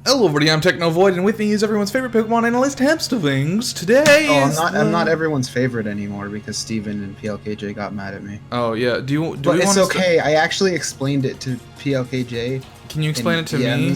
Hello everybody, I'm Technovoid, and with me is everyone's favorite Pokemon analyst, Hamsterwings. Today I'm not everyone's favorite anymore because Steven and PLKJ got mad at me. Oh yeah, But it's okay, I actually explained it to PLKJ. Can you explain it to me?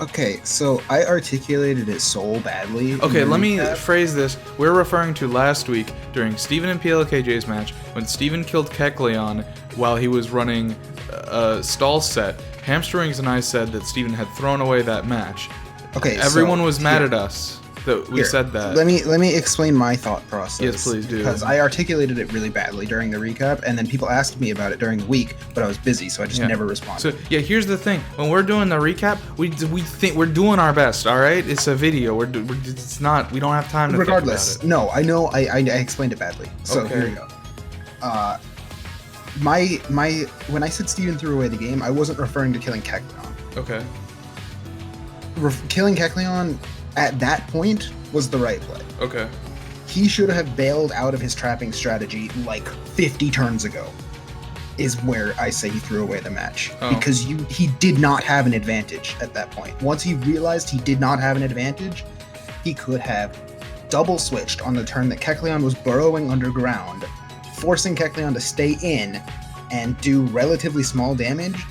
Okay, so I articulated it so badly. Okay, let me phrase this. We're referring to last week during Steven and PLKJ's match when Steven killed Kecleon while he was running a stall set. Hamsterwings and I said that Steven had thrown away that match. Okay, everyone was mad at us that we said that. Let me explain my thought process. Yes, please do. Because I articulated it really badly during the recap, and then people asked me about it during the week, but I was busy, so I just never responded. So yeah, here's the thing: when we're doing the recap, we think we're doing our best. All right, it's a video. It's not. We don't have time to. Regardless, think about it. No, I know. I explained it badly. So here we go. When I said Steven threw away the game, I wasn't referring to killing Kecleon. Okay. Killing Kecleon at that point was the right play. Okay. He should have bailed out of his trapping strategy like 50 turns ago, is where I say he threw away the match. Because he did not have an advantage at that point. Once he realized he did not have an advantage, he could have double switched on the turn that Kecleon was burrowing underground, forcing Kecleon to stay in and do relatively small damage,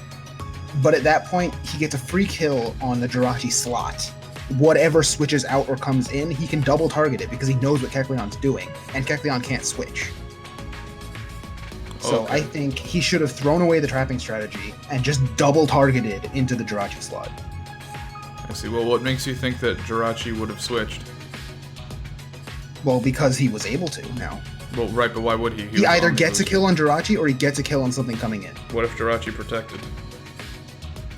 but at that point he gets a free kill on the Jirachi slot. Whatever switches out or comes in, he can double target it because he knows what Kecleon's doing, and Kecleon can't switch. So I think he should have thrown away the trapping strategy and just double targeted into the Jirachi slot. I see. Well, what makes you think that Jirachi would have switched? Well, because he was able to now. Well, right, but why would he? He either gets a kill on Jirachi or he gets a kill on something coming in. What if Jirachi protected?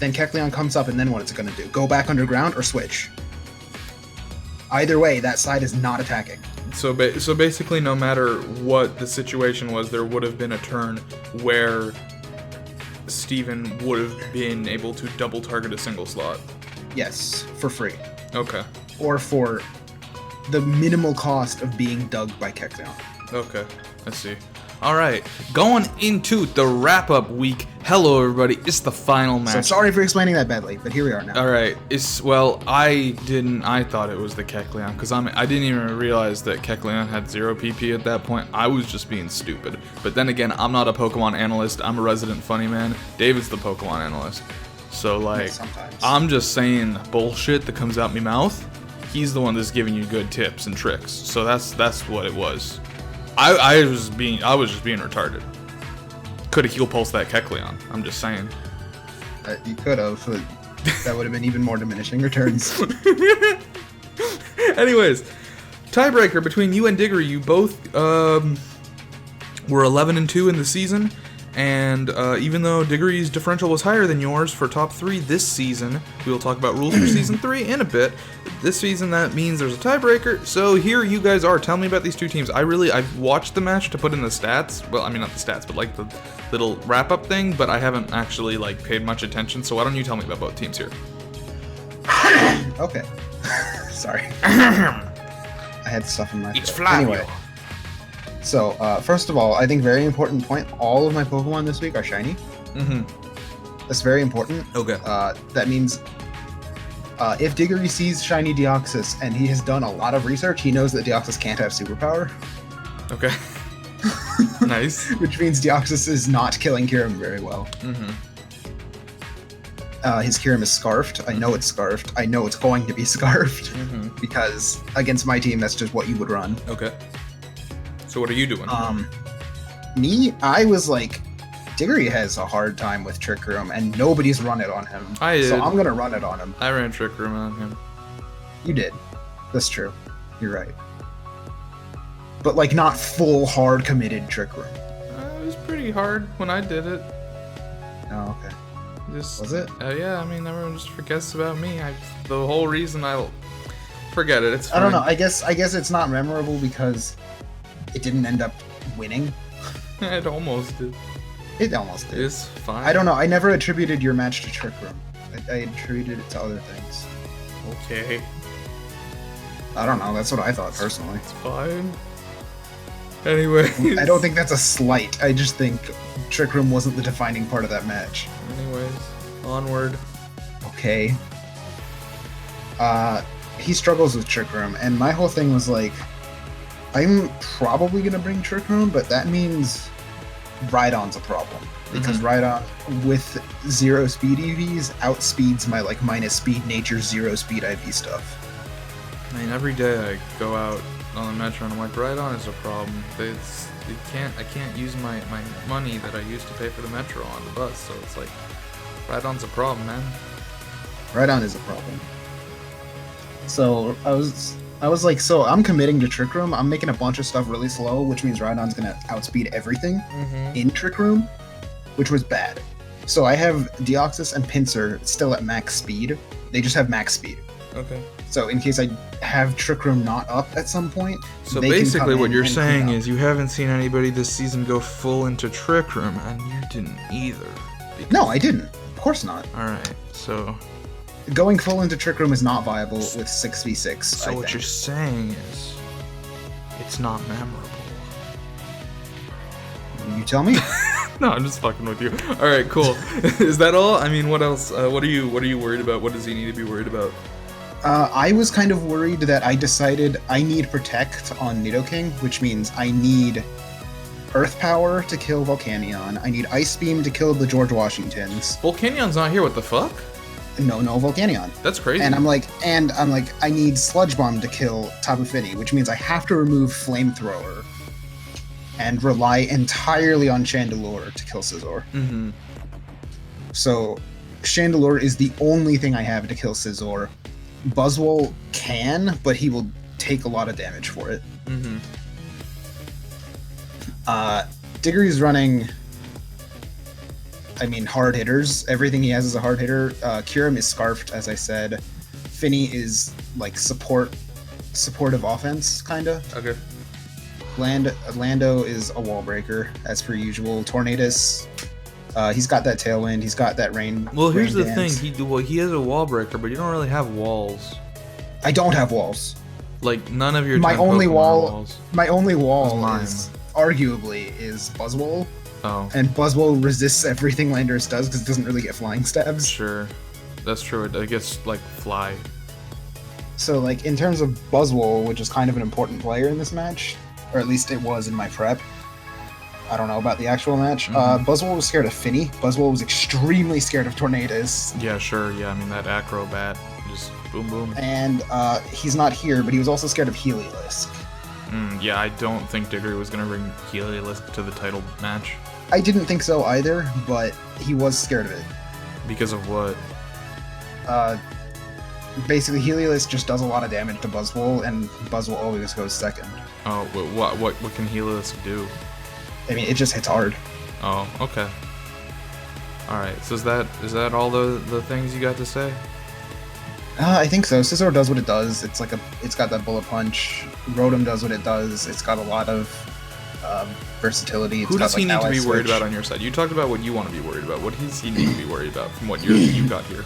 Then Kecleon comes up, and then what it's going to do? Go back underground or switch? Either way, that side is not attacking. So basically, no matter what the situation was, there would have been a turn where Steven would have been able to double target a single slot. Yes, for free. Okay. Or for the minimal cost of being dug by Kecleon. Okay, I see. All right, going into the wrap-up week. Hello, everybody. It's the final match. So sorry for explaining that badly, but here we are now. All right. I thought it was the Kecleon because I didn't even realize that Kecleon had 0 PP at that point. I was just being stupid. But then again, I'm not a Pokemon analyst. I'm a resident funny man. David's the Pokemon analyst. So like, I'm just saying bullshit that comes out my mouth. He's the one that's giving you good tips and tricks. So that's what it was. I was just being retarded. Could have heal pulsed that Kecleon. I'm just saying. You could have, but that would have been even more diminishing returns. Anyways, tiebreaker between you and Diggory. You both were 11-2 in the season, and even though Diggory's differential was higher than yours for top 3 this season, we will talk about rules for season 3 in a bit. This season, that means there's a tiebreaker. So here you guys are. Tell me about these two teams. I've watched the match to put in the stats. Well, I mean not the stats, but like the little wrap-up thing. But I haven't actually like paid much attention. So why don't you tell me about both teams here? Okay. Sorry. I had stuff in my throat. It's Flavio. Anyway. So first of all, I think very important point. All of my Pokemon this week are shiny. Mm-hmm. That's very important. Okay. That means. If Diggory sees shiny Deoxys and he has done a lot of research, he knows that Deoxys can't have superpower. Okay. Nice. Which means Deoxys is not killing Kyurem very well. Mm-hmm. His Kyurem is scarfed. I know it's scarfed. I know it's going to be scarfed. Mm-hmm. Because against my team, that's just what you would run. Okay. So what are you doing? Me, I was like, Diggory has a hard time with Trick Room, and nobody's run it on him. I did. So I'm gonna run it on him. I ran Trick Room on him. You did. That's true. You're right. But like not full hard committed Trick Room. It was pretty hard when I did it. Oh, okay. Was it? Yeah, I mean everyone just forgets about me. The whole reason I forget it. It's fine. I don't know. I guess it's not memorable because it didn't end up winning. It almost did. It almost did. It's fine. I don't know. I never attributed your match to Trick Room. I attributed it to other things. Okay. I don't know. That's what I thought personally. It's fine. Anyway. I don't think that's a slight. I just think Trick Room wasn't the defining part of that match. Anyways, onward. Okay. He struggles with Trick Room, and my whole thing was like, I'm probably gonna bring Trick Room, but that means Rhydon's a problem. Because Rhydon, with 0 speed EVs, outspeeds my like minus speed nature 0 speed IV stuff. I mean, every day I go out on the Metro and I'm like, Rhydon is a problem. I can't use my money that I used to pay for the Metro on the bus, so it's like, Rhydon's a problem, man. Rhydon is a problem. So I was like, so I'm committing to Trick Room. I'm making a bunch of stuff really slow, which means Rhydon's gonna outspeed everything in Trick Room, which was bad. So I have Deoxys and Pinsir still at max speed. They just have max speed. Okay. So in case I have Trick Room not up at some point, so basically what you're saying is you haven't seen anybody this season go full into Trick Room, and you didn't either. No, I didn't. Of course not. All right. So going full into Trick Room is not viable with 6v6. So what you're saying is it's not memorable. You tell me. No, I'm just fucking with you. All right, cool. Is that all? I mean, what else? What are you worried about? What does he need to be worried about? I was kind of worried that I decided I need Protect on Nidoking, which means I need Earth Power to kill Volcanion. I need Ice Beam to kill the George Washingtons. Volcanion's not here. What the fuck? No Volcanion. That's crazy. And I'm like, I need Sludge Bomb to kill Tapu Fini, which means I have to remove Flamethrower and rely entirely on Chandelure to kill Scizor. Mm-hmm. So Chandelure is the only thing I have to kill Scizor. Buzzwole can, but he will take a lot of damage for it. Mm-hmm. Diggory's running, hard hitters. Everything he has is a hard hitter. Kyurem is Scarfed, as I said. Finny is like supportive offense, kinda. Okay. Lando is a wall breaker, as per usual. Tornadus, he's got that Tailwind, he's got that Rain. Well, here's the Dance. thing. He has a wall breaker, but you don't really have walls. I don't have walls. Like, none of your My 10 only Pokemon wall, walls. my only wall Mine. is arguably Buzzwole. Oh. And Buzzwole resists everything Landorus does because it doesn't really get flying stabs. Sure. That's true. I guess, like, fly. So, like, in terms of Buzzwole, which is kind of an important player in this match, or at least it was in my prep. I don't know about the actual match. Buzzwole was scared of Finny. Buzzwole was extremely scared of Tornadus. Yeah, sure. Yeah, I mean, that Acrobat. Just boom, boom. And he's not here, but he was also scared of Heliolisk. Yeah, I don't think Diggory was going to bring Heliolisk to the title match. I didn't think so either, but he was scared of it. Because of what? Basically, Heliolisk just does a lot of damage to Buzzwole, and Buzzwole always goes second. Oh, what can Heliolisk do? I mean, it just hits hard. Oh, okay. Alright, so is that all the things you got to say? I think so. Scizor does what it does. It's got that bullet punch. Rotom does what it does. It's got a lot of versatility. Who does he need to be worried about on your side? You talked about what you want to be worried about. What does he need to be worried about from what you got here?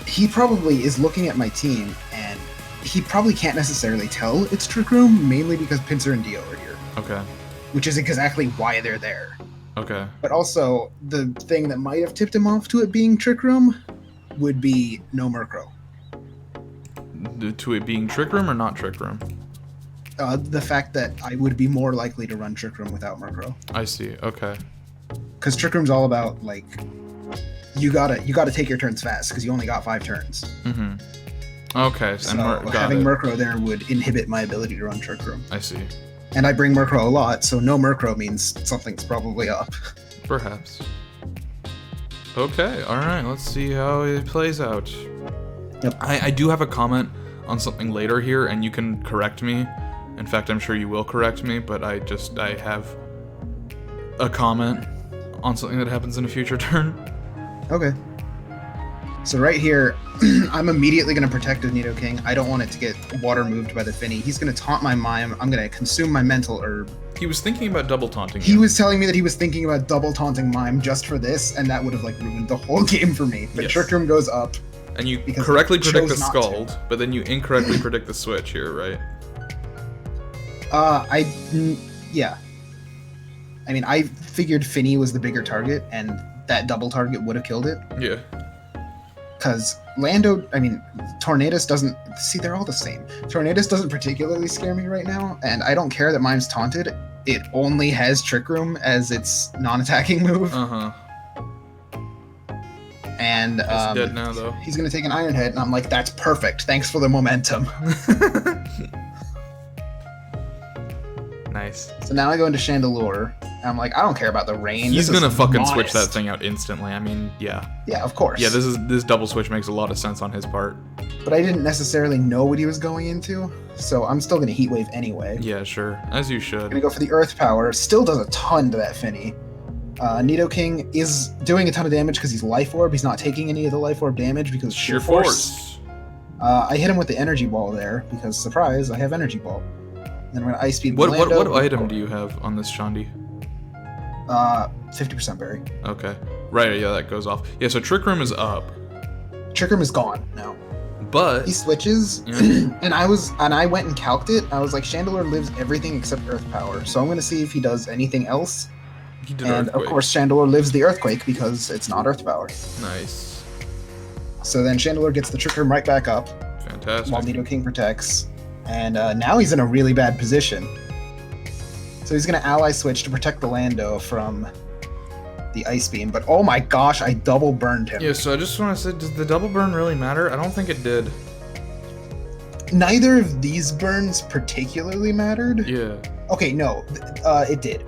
He probably is looking at my team, and he probably can't necessarily tell it's Trick Room, mainly because Pinsir and Dio are here. Okay. Which is exactly why they're there. Okay. But also, the thing that might have tipped him off to it being Trick Room would be no Murkrow. To it being Trick Room or not Trick Room? The fact that I would be more likely to run Trick Room without Murkrow. I see. Okay. Because Trick Room's all about, like, you gotta take your turns fast because you only got 5 turns. Mm-hmm. Okay. So having Murkrow there would inhibit my ability to run Trick Room. I see. And I bring Murkrow a lot, so no Murkrow means something's probably up. Perhaps. Okay, alright, let's see how it plays out. Yep. I do have a comment on something later here, and you can correct me. In fact, I'm sure you will correct me, but I have a comment on something that happens in a future turn. Okay. So right here, I'm immediately going to protect his Nidoking. I don't want it to get water moved by the Finny. He's going to taunt my Mime. I'm going to consume my Mental Herb. He was thinking about double taunting. He was telling me that he was thinking about double taunting Mime just for this, and that would have like ruined the whole game for me. But yes. Trick Room goes up. And you correctly predict the Scald, but then you incorrectly predict the Switch here, right? Yeah. I mean, I figured Finny was the bigger target, and that double target would have killed it. Yeah. Because Lando, I mean, Tornadus doesn't... See, they're all the same. Tornadus doesn't particularly scare me right now, and I don't care that mine's taunted. It only has Trick Room as its non-attacking move. Uh-huh. And It's dead now, though. he's going to take an Iron Head, and I'm like, that's perfect. Thanks for the momentum. Nice. So now I go into Chandelure. I'm like, I don't care about the rain. He's This gonna is fucking switch modest. that thing out instantly. I mean, yeah. Yeah, of course. Yeah, this double switch makes a lot of sense on his part. But I didn't necessarily know what he was going into, so I'm still gonna Heat Wave anyway. Yeah, sure. As you should. Gonna go for the Earth Power. Still does a ton to that Finny. Nidoking is doing a ton of damage because he's Life Orb. He's not taking any of the Life Orb damage because Sheer Force. I hit him with the Energy Ball there because, surprise, I have Energy Ball. Then we're gonna Ice Beam What Lando. item do you have on this Shandi? 50% Berry. Okay. Right, yeah, that goes off. Yeah, so Trick Room is up. Trick Room is gone now. But He switches, Yeah. and I went and calced it. I was like, Chandelure lives everything except Earth Power, so I'm gonna see if he does anything else. he did And Earthquake. of course, Chandelure lives the Earthquake because it's not Earth Power. Nice. So then Chandelure gets the Trick Room right back up Fantastic. while Nidoking protects, and now he's in a really bad position. So he's gonna Ally Switch to protect the Lando from the Ice Beam, but oh my gosh, I double burned him. Yeah, so I just want to say, does the double burn really matter? I don't think it did. Neither of these burns particularly mattered. Yeah. Okay, no, it did.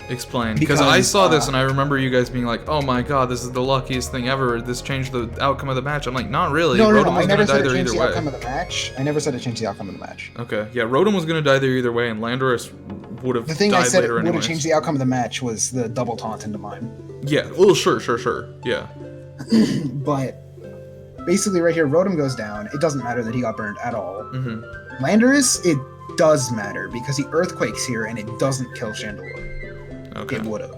Explain. Because I Because, saw this and I remember you guys being like, oh my god, this is the luckiest thing ever. This changed the outcome of the match. I'm like, not really. No, Rotom I was never going to die said it there changed either the way. outcome of the match. I never said it changed the outcome of the match. Okay, yeah, Rotom was going to die there either way, and Landorus would have The thing I died said later would have anyways. changed the outcome of the match was the double taunt into mine. Yeah, well, sure. Yeah. But basically, right here, Rotom goes down. It doesn't matter that he got burned at all. Mm-hmm. Landorus, it does matter because he Earthquakes here and it doesn't kill Chandelure. Okay. It would have.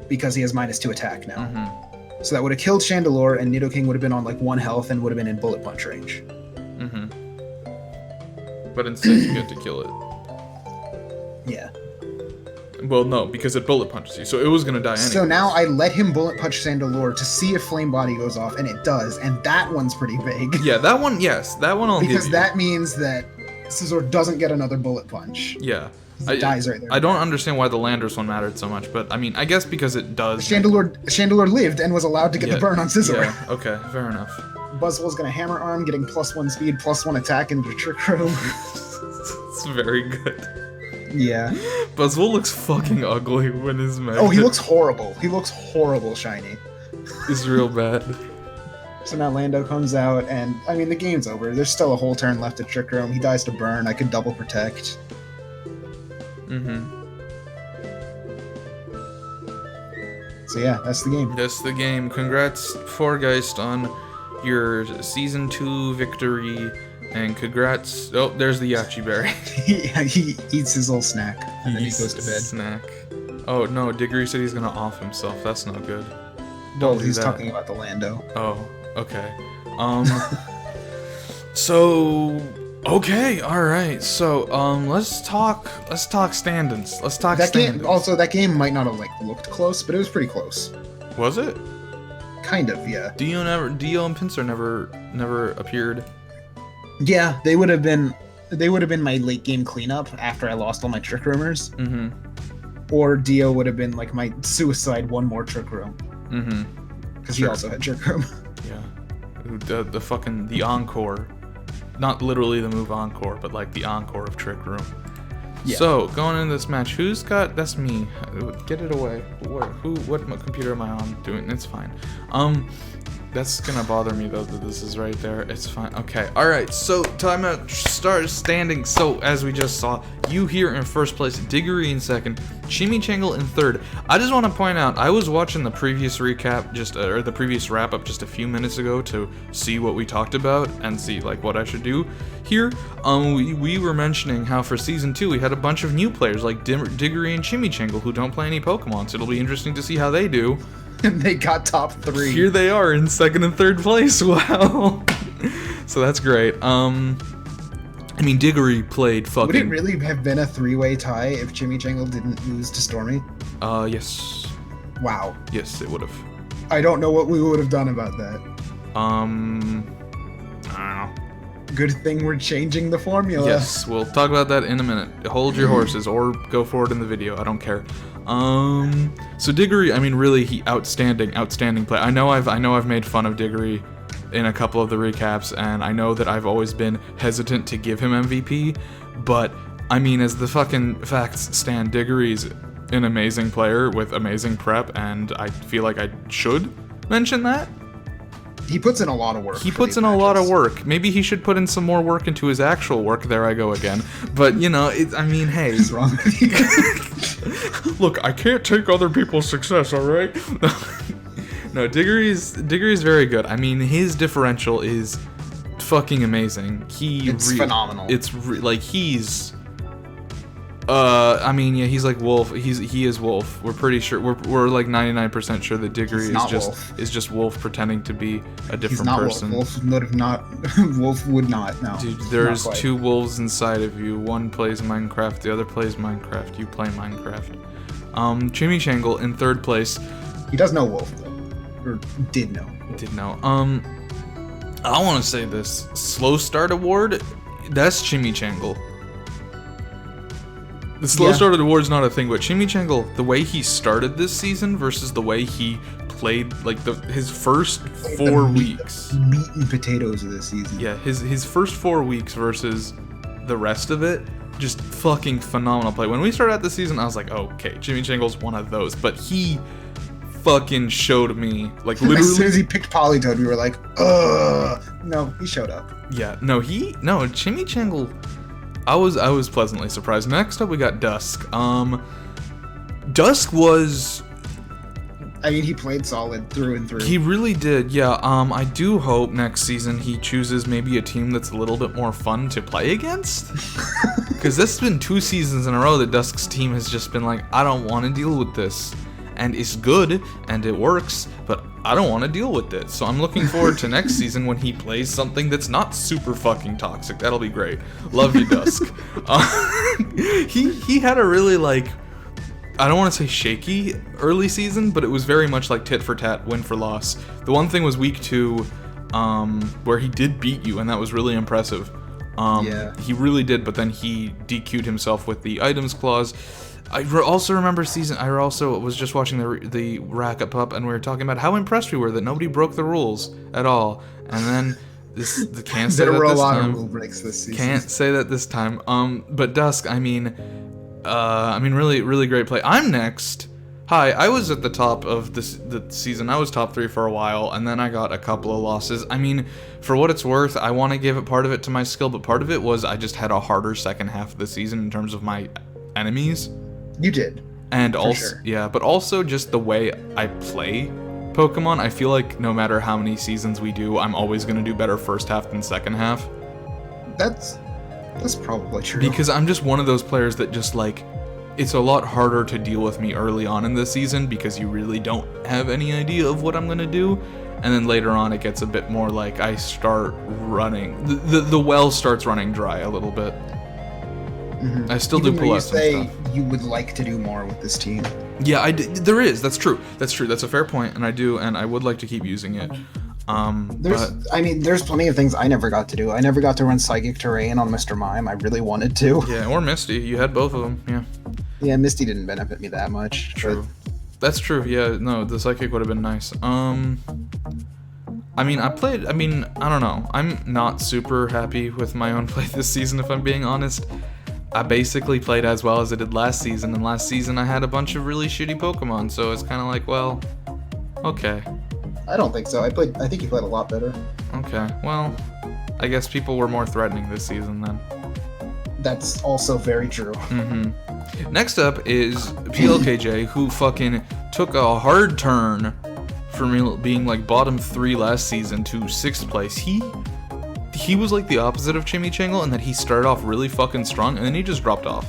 Because he has -2 attack now. Mm-hmm. So that would have killed Chandelure and Nidoking would have been on like 1 health and would have been in Bullet Punch range. Mm-hmm. But instead you get to kill it. Yeah. Well, no, because it bullet punches you, so it was gonna die anyway. So now I let him Bullet Punch Chandelure to see if Flame Body goes off, and it does, and that one's pretty big. Yeah, that one, yes, that one I'll give Because you. that means that Scizor doesn't get another Bullet Punch. Yeah. He dies right there. I don't understand why the Landorus one mattered so much, but I mean, I guess because it does. Chandelure lived and was allowed to get the burn on Scizor. Yeah, okay, fair enough. Buzzwole's gonna Hammer Arm, getting +1 speed, +1 attack into Trick Room. It's very good. Yeah. Buzzwole looks fucking ugly when his Mega. Oh, he looks horrible. He looks horrible shiny. It's real bad. So now Lando comes out, and I mean, the game's over. There's still a whole turn left to Trick Room. He dies to burn. I could double protect. Mm-hmm. So yeah, that's the game. That's the game. Congrats, Forgeist, on your Season 2 victory. And congrats. Oh, there's the Yachi Berry. he eats his little snack, and then he goes to bed. Snack. Oh, no, Diggory said he's gonna off himself. That's no good. Well, do he's that. talking about the Lando. Oh, okay. So, okay, all right. So, let's talk standings. Let's talk That standings. game, also, that game might not have like looked close, but it was pretty close. Was it? Kind of, yeah. Dio and Pinsir never appeared. Yeah, they would have been my late game cleanup after I lost all my Trick Roomers. Mm-hmm. Or Dio would have been like my suicide one more Trick Room. Mm-hmm. Because he also had Trick Room. Yeah. The fucking the encore. Not literally the move encore, but like the encore of Trick Room. Yeah. So, going into this match, who's got... That's me. Get it away. What computer am I on doing? It's fine. That's gonna bother me though that this is right there. It's fine. Okay. Alright, so time out. Start standing. So, as we just saw, you here in first place, Diggory in second, Chimichangle in third. I just want to point out, I was watching the previous recap, or the previous wrap-up just a few minutes ago to see what we talked about and see, like, what I should do here. We were mentioning how for Season 2 we had a bunch of new players like Diggory and Chimichangle who don't play any Pokemon, so it'll be interesting to see how they do. And they got top 3. Here they are in second and third place. Wow. So that's great. I mean, Diggory played fucking... Would it really have been a 3-way tie if Chimichangle didn't lose to Stormy? Yes. Wow. Yes, it would have. I don't know what we would have done about that. I don't know. Good thing we're changing the formula. Yes, we'll talk about that in a minute. Hold your horses, or go forward in the video. I don't care. So Diggory, I mean, really, he outstanding play. I know I've made fun of Diggory in a couple of the recaps, and I know that I've always been hesitant to give him MVP, but I mean, as the fucking facts stand, Diggory's an amazing player with amazing prep, and I feel like I should mention that. He puts in a lot of work. He puts in a lot of work. Maybe he should put in some more work into his actual work. There I go again. But, you know, I mean, hey. What's wrong with you? Look, I can't take other people's success, alright? No, Diggory's very good. I mean, his differential is fucking amazing. It's phenomenal. It's like, he's... I mean, yeah, he's like Wolf. He is Wolf. We're pretty sure. We're like 99% sure that Diggory is just Wolf pretending to be a different person. Wolf would not. Wolf would not. No. Dude, there's two wolves inside of you. One plays Minecraft. The other plays Minecraft. You play Minecraft. Chimichangle in third place. He does know Wolf though, or did know. Did know. I want to say this slow start award. That's Chimichangle. The slow start award is not a thing, but Chimichangle, the way he started this season versus the way he played, like his first 4 weeks. Meat and potatoes of this season. Yeah, his first 4 weeks versus the rest of it, just fucking phenomenal play. When we started out the season, I was like, okay, Chimichangle's one of those, but he fucking showed me, like literally. As soon as he picked Polytoad, we were like, ugh. No, he showed up. Yeah, no, Chimichangle. I was pleasantly surprised. Next up, we got Dusk. Dusk was... I mean, he played solid through and through. He really did, yeah. I do hope next season he chooses maybe a team that's a little bit more fun to play against. Because this has been 2 seasons in a row that Dusk's team has just been like, I don't want to deal with this. And it's good, and it works, but I don't want to deal with it. So I'm looking forward to next season when he plays something that's not super fucking toxic. That'll be great. Love you, Dusk. He had a really, like, I don't want to say shaky early season, but it was very much like tit for tat, win for loss. The one thing was week 2, where he did beat you, and that was really impressive. Yeah. He really did, but then he DQ'd himself with the items clause. I also remember I also was just watching the Rack Up Up, and we were talking about how impressed we were that nobody broke the rules at all. And then can't say that there were a this lot time. of rule breaks this season. Can't say that this time. But Dusk, I mean, really, really great play. I'm next. Hi, I was at the top of the season. I was top 3 for a while, and then I got a couple of losses. I mean, for what it's worth, I want to give it part of it to my skill, but part of it was I just had a harder second half of the season in terms of my enemies. You did. And also, sure. Yeah, but also just the way I play Pokemon. I feel like no matter how many seasons we do, I'm always going to do better first half than second half. That's probably true. Because I'm just one of those players that just like, it's a lot harder to deal with me early on in the season because you really don't have any idea of what I'm going to do. And then later on it gets a bit more like I start running, the well starts running dry a little bit. Mm-hmm. I still do pull out some stuff. You say you would like to do more with this team. Yeah, there is. That's true. That's a fair point, and I do, and I would like to keep using it. There's plenty of things I never got to do. I never got to run Psychic Terrain on Mr. Mime. I really wanted to. Yeah, or Misty. You had both of them. Yeah. Yeah, Misty didn't benefit me that much. True. That's true. Yeah. No, the Psychic would have been nice. I don't know. I'm not super happy with my own play this season, if I'm being honest. I basically played as well as I did last season, and last season I had a bunch of really shitty Pokemon, so it's kind of like, well, okay. I don't think so. I think you played a lot better. Okay, well, I guess people were more threatening this season then. That's also very true. Mm-hmm. Next up is PLKJ, who fucking took a hard turn from being like bottom 3 last season to 6th place. He was like the opposite of Chimichangle in that he started off really fucking strong and then he just dropped off.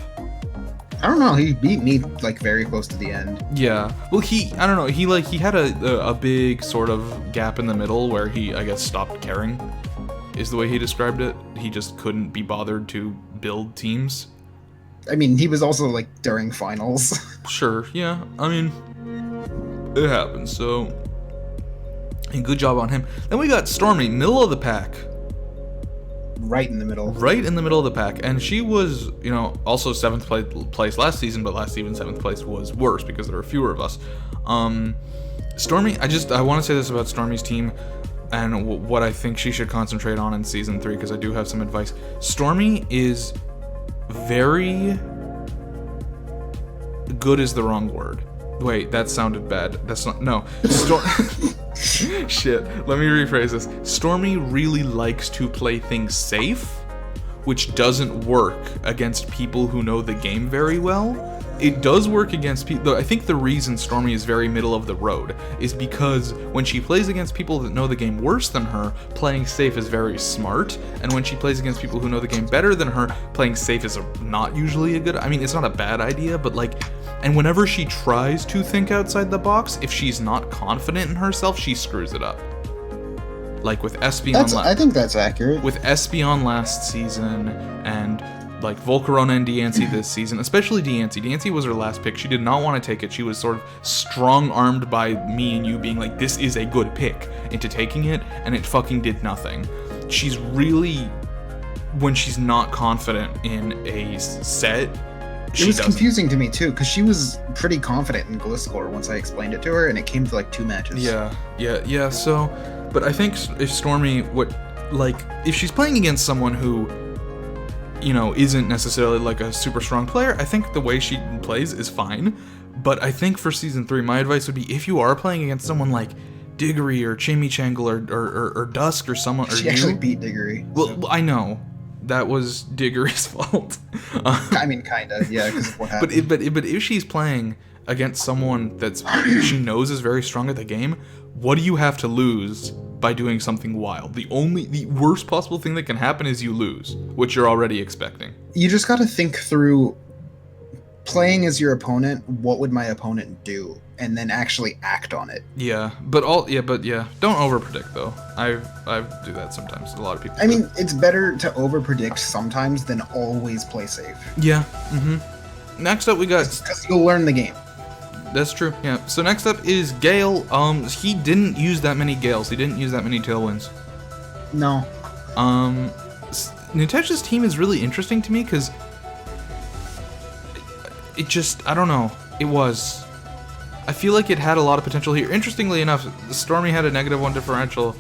I don't know. He beat me like very close to the end. Yeah. Well, I don't know. He had a big sort of gap in the middle where he, I guess, stopped caring, is the way he described it. He just couldn't be bothered to build teams. I mean, he was also like during finals. Sure. Yeah. I mean, it happens. So And good job on him. Then we got Stormy, middle of the pack. Right in the middle. Right in the middle of the pack. And she was, also 7th place last season, but last season 7th place was worse because there were fewer of us. Stormy, I want to say this about Stormy's team and what I think she should concentrate on in Season 3, because I do have some advice. Stormy is very... Good is the wrong word. Wait, that sounded bad. That's not... No. Shit. Let me rephrase this. Stormy really likes to play things safe, which doesn't work against people who know the game very well. It does work against people... I think the reason Stormy is very middle of the road is because when she plays against people that know the game worse than her, playing safe is very smart, and when she plays against people who know the game better than her, playing safe is not usually a good... I mean, it's not a bad idea, but like... And whenever she tries to think outside the box, if she's not confident in herself, she screws it up. Like with Espeon... I think that's accurate. With Espeon last season, and... like Volcarona and Diancie this season, especially Diancie. Diancie was her last pick. She did not want to take it. She was sort of strong-armed by me and you being like, this is a good pick, into taking it, and it fucking did nothing. She's really, when she's not confident in a set, it was confusing to me too, because she was pretty confident in Gliscor once I explained it to her, and it came to like 2 matches. Yeah, so, but I think if Stormy, if she's playing against someone who, isn't necessarily like a super strong player, I think the way she plays is fine. But I think for Season 3, my advice would be, if you are playing against someone like Diggory or Chimichangle or Dusk or someone... She actually beat Diggory. Well, I know. That was Diggory's fault. I mean, kinda, yeah, because of what happened. But if she's playing against someone that's she knows is very strong at the game, what do you have to lose by doing something wild? The worst possible thing that can happen is you lose, which you're already expecting. You just gotta think through, playing as your opponent, what would my opponent do? And then actually act on it. Don't overpredict though. I do that sometimes. A lot of people I mean, it's better to overpredict sometimes than always play safe. Yeah. Next up we got... Because you'll learn the game. That's true, yeah. So next up is Gale. He didn't use that many Gales. He didn't use that many Tailwinds. No. Nitesh's team is really interesting to me because it just, I don't know. I feel like it had a lot of potential here. Interestingly enough, Stormy had a -1 differential.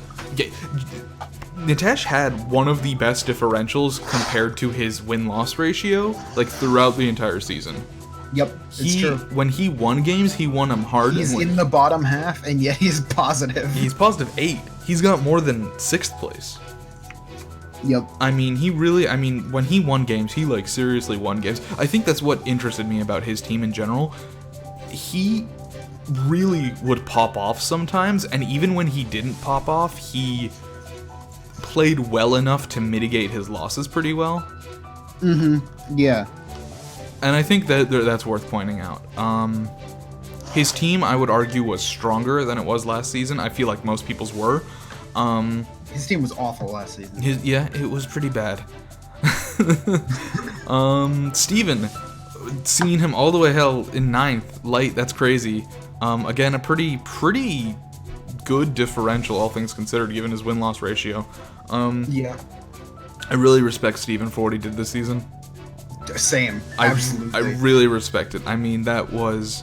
Nitesh had one of the best differentials compared to his win-loss ratio, like throughout the entire season. Yep, it's true. When he won games, he won them hard. He's in the bottom half, and yet he's positive. He's positive 8. He's got more than 6th place. Yep. I mean, when he won games, he like seriously won games. I think that's what interested me about his team in general. He really would pop off sometimes, and even when he didn't pop off, he played well enough to mitigate his losses pretty well. Yeah. And I think that's worth pointing out. His team, I would argue, was stronger than it was last season. I feel like most people's were. His team was awful last season. It was pretty bad. Steven, seeing him all the way hell in 9th, light, that's crazy. Again, a pretty good differential, all things considered, given his win-loss ratio. Yeah. I really respect Steven for what he did this season. Same. Absolutely. I really respect it. I mean, that was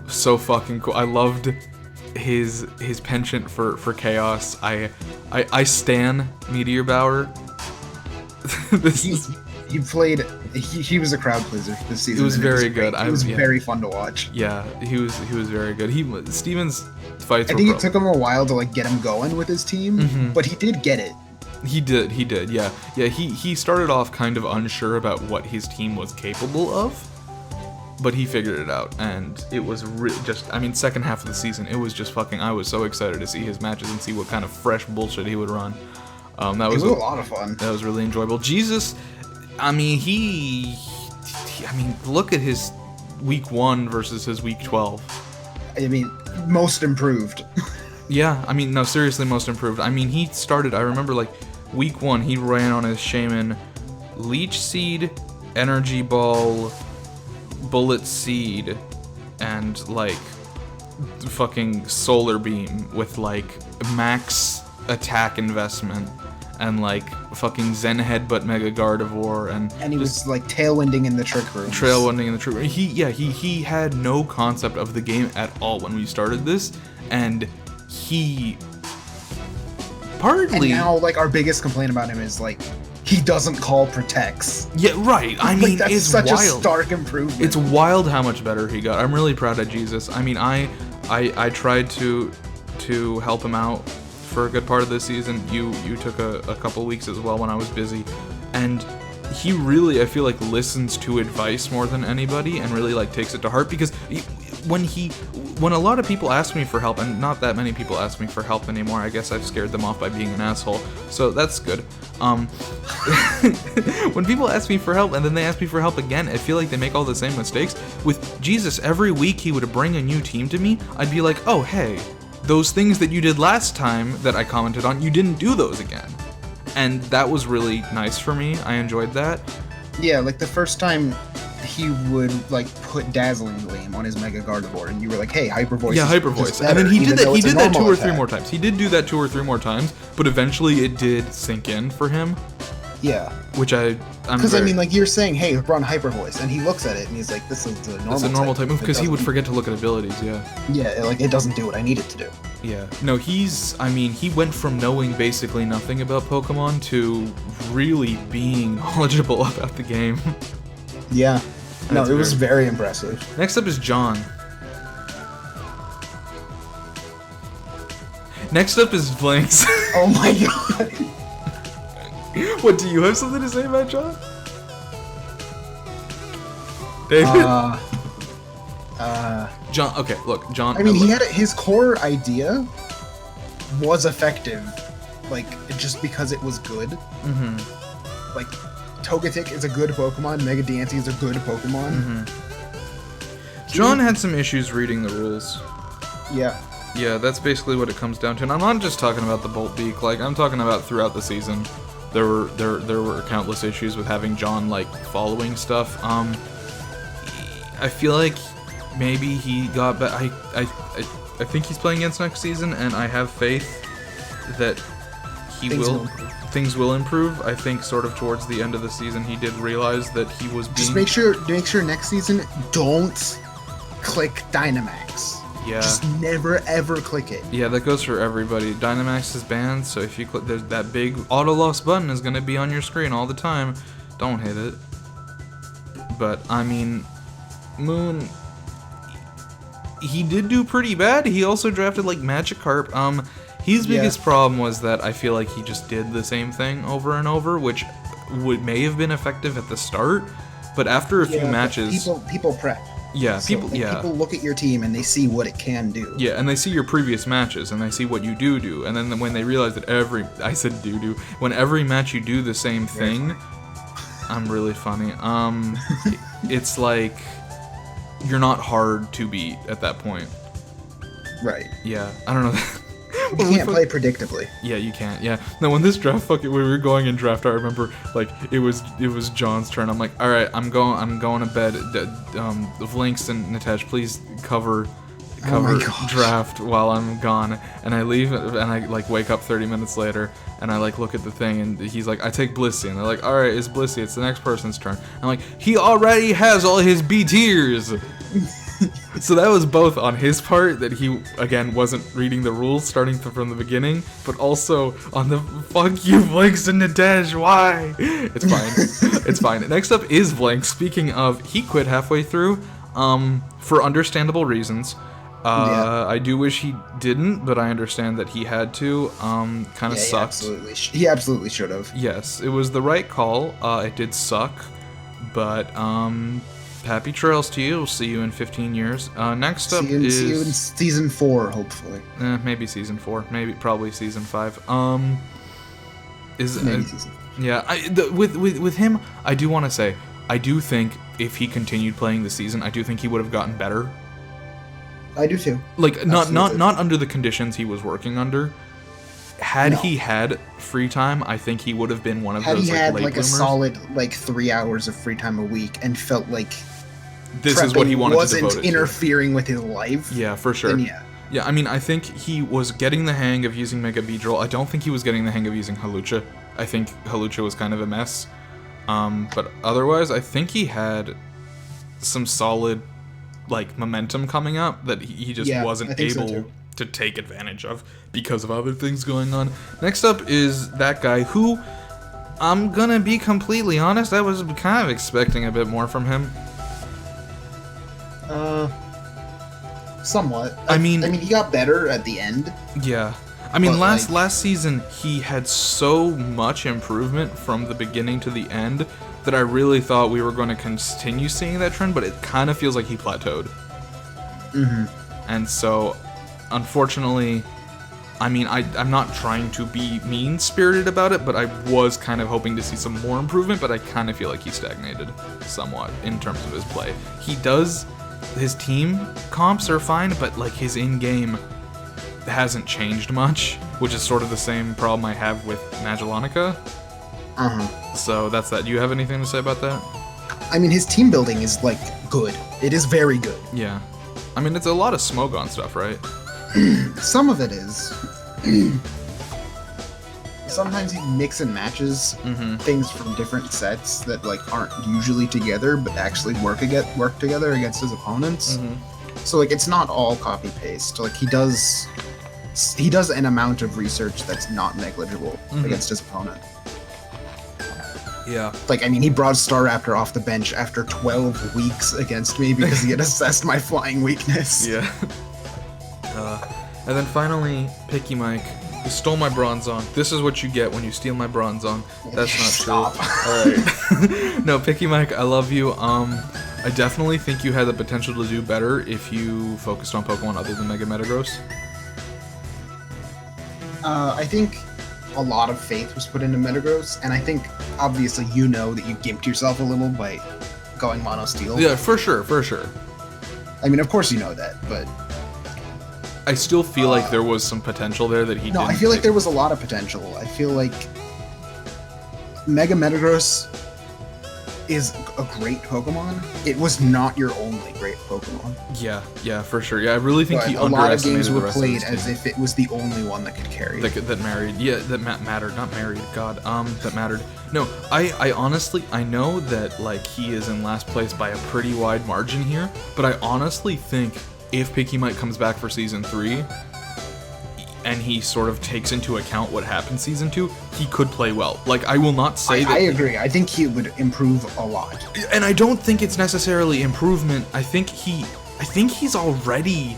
so fucking cool. I loved his penchant for chaos. I stan Meteor Bower. He was a crowd pleaser this season. It was very good. It was very fun to watch. Yeah, he was very good. Steven's fights. I think it took him a while to like get him going with his team, but he did get it. He did, yeah. He started off kind of unsure about what his team was capable of, but he figured it out, and it was second half of the season, it was just fucking, I was so excited to see his matches and see what kind of fresh bullshit he would run. That was a lot of fun. That was really enjoyable. Jesus, I mean, look at his week 1 versus his week 12. I mean, most improved. Yeah, I mean, no, seriously, most improved. I mean, he started, I remember, like, week 1, he ran on his Shaman Leech Seed, Energy Ball, Bullet Seed, and, like, fucking Solar Beam with, like, max attack investment and, like, fucking Zen Headbutt Mega Gardevoir and he was, like, tailwinding in the trick room. He had no concept of the game at all when we started this, and he partly... And now, like, our biggest complaint about him is, like, he doesn't call protects. Yeah, right. I mean, that's it's such wild. A stark improvement. It's wild how much better he got. I'm really proud of Jesus. I mean, I tried to help him out for a good part of this season. You took a couple weeks as well when I was busy, and he really, I feel like, listens to advice more than anybody and really, like, takes it to heart, because when a lot of people ask me for help, and not that many people ask me for help anymore, I guess I've scared them off by being an asshole, so that's good. When people ask me for help and then they ask me for help again, I feel like they make all the same mistakes. With Jesus, every week he would bring a new team to me. I'd be like, oh, hey, those things that you did last time that I commented on, you didn't do those again. And that was really nice for me. I enjoyed that. Yeah, like the first time he would, like, put Dazzling Gleam on his Mega Gardevoir, and you were like, hey, Hyper Voice. Yeah, Hyper Voice. And then he did that 2 or 3 more times. He did do that 2 or 3 more times, but eventually it did sink in for him. Yeah. Which because, I mean, like, you're saying, hey, run Hyper Voice, and he looks at it, and he's like, this is a normal It's a normal type move, because he would forget to look at abilities, yeah. Yeah, like, it doesn't do what I need it to do. Yeah. No, he went from knowing basically nothing about Pokemon to really being knowledgeable about the game. Yeah. No, it was very impressive. Next up is John. Next up is Blinks. Oh my god. What, do you have something to say about John? David? John, okay, look, John... I mean, he had his core idea was effective, like, just because it was good. Mm-hmm. Like, Togetic is a good Pokemon, Mega Diancie is a good Pokemon. Mm-hmm. John had some issues reading the rules. Yeah. Yeah, that's basically what it comes down to. And I'm not just talking about the Bolt Beak, like, I'm talking about throughout the season. There were countless issues with having John, like, following stuff. I feel like maybe he got I think he's playing against next season, and I have faith that things will improve. I think sort of towards the end of the season he did realize that he was being... Just make sure next season don't click Dynamax. Yeah. Just never ever click it. Yeah, that goes for everybody. Dynamax is banned, so if you click, there's that big auto loss button is gonna be on your screen all the time. Don't hit it. But I mean, Moon, he did do pretty bad. He also drafted, like, Magikarp. His biggest problem was that I feel like he just did the same thing over and over, which may have been effective at the start, but after a few matches, people prep. Yeah, so people look at your team and they see what it can do. Yeah, and they see your previous matches and they see what you do, and then when they realize that when every match you do the same thing, I'm really funny. It's like you're not hard to beat at that point. Right. Yeah, I don't know. You can't play predictably. Yeah, you can't. Yeah. No, when this draft we were going in draft, I remember, like, it was John's turn. I'm like, all right, I'm going to bed. Vlinks and Nitesh, please cover draft while I'm gone. And I leave, and I, like, wake up 30 minutes later, and I, like, look at the thing, and he's like, I take Blissey, and they're like, all right, it's Blissey. It's the next person's turn. I'm like, he already has all his B tiers. So that was both on his part, that he, again, wasn't reading the rules starting from the beginning, but also on the fuck you, Blinks and Nitesh, why? It's fine. It's fine. Next up is Blinks. Speaking of, he quit halfway through, for understandable reasons. I do wish he didn't, but I understand that he had to. Kind of sucked. He absolutely should have. Yes, it was the right call. It did suck, but, happy trails to you. We'll see you in 15 years. Next up is... See you in Season 4, hopefully. Maybe Season 4. Probably Season 5. Maybe Season 5. Yeah, with him, I do want to say, I do think if he continued playing the season, I do think he would have gotten better. I do too. Like, not under the conditions he was working under. Had he had free time, I think he would have been one of those, like, late bloomers. Had, like, a solid, like, 3 hours of free time a week and felt like this is what he wanted to devote it to. Wasn't interfering with his life. Yeah, for sure. Then yeah. Yeah, I mean, I think he was getting the hang of using Mega Beedrill. I don't think he was getting the hang of using Hawlucha. I think Hawlucha was kind of a mess. But otherwise, I think he had some solid, like, momentum coming up that he just wasn't able to take advantage of because of other things going on. Next up is that guy who, I'm gonna be completely honest, I was kind of expecting a bit more from him. Somewhat. I mean, he got better at the end. Yeah. I mean, last season, he had so much improvement from the beginning to the end that I really thought we were going to continue seeing that trend, but it kind of feels like he plateaued. Mm-hmm. And so, unfortunately, I mean, I'm not trying to be mean-spirited about it, but I was kind of hoping to see some more improvement, but I kind of feel like he stagnated somewhat in terms of his play. His team comps are fine, but, like, his in-game hasn't changed much, which is sort of the same problem I have with Magilonica. So that's that. Do you have anything to say about that? I mean, his team building is, like, good. It is very good. Yeah. I mean, it's a lot of Smogon stuff, right? Some of it is. Sometimes he mix and matches things from different sets that, like, aren't usually together, but actually work together against his opponents. So, like, it's not all copy-paste. Like, he does an amount of research that's not negligible against his opponent. Yeah. Like, I mean, he brought Staraptor off the bench after 12 weeks against me because he had assessed my flying weakness. Yeah. And then finally, Picky Mike, who stole my Bronzong. This is what you get when you steal my Bronzong. That's not true. Alright. No, Picky Mike, I love you. I definitely think you had the potential to do better if you focused on Pokemon other than Mega Metagross. I think a lot of faith was put into Metagross, and I think, obviously, you know that you gimped yourself a little by going Mono Steel. Yeah, for sure, for sure. I mean, of course you know that, but... I still feel like there was some potential there that he didn't. No, I feel like there was a lot of potential. I feel like Mega Metagross is a great Pokemon. It was not your only great Pokemon. Yeah, for sure. Yeah, I really think he a lot of games underestimated the were rest of played his as team. if it was the only one that could carry. That married. Yeah, that mattered. Not married. God. That mattered. No, I honestly, I know that, like, he is in last place by a pretty wide margin here, but I honestly think if Picky Mike comes back for Season 3, and he sort of takes into account what happened Season 2, he could play well. Like, I will not say that... I agree. I think he would improve a lot. And I don't think it's necessarily improvement. I think he's already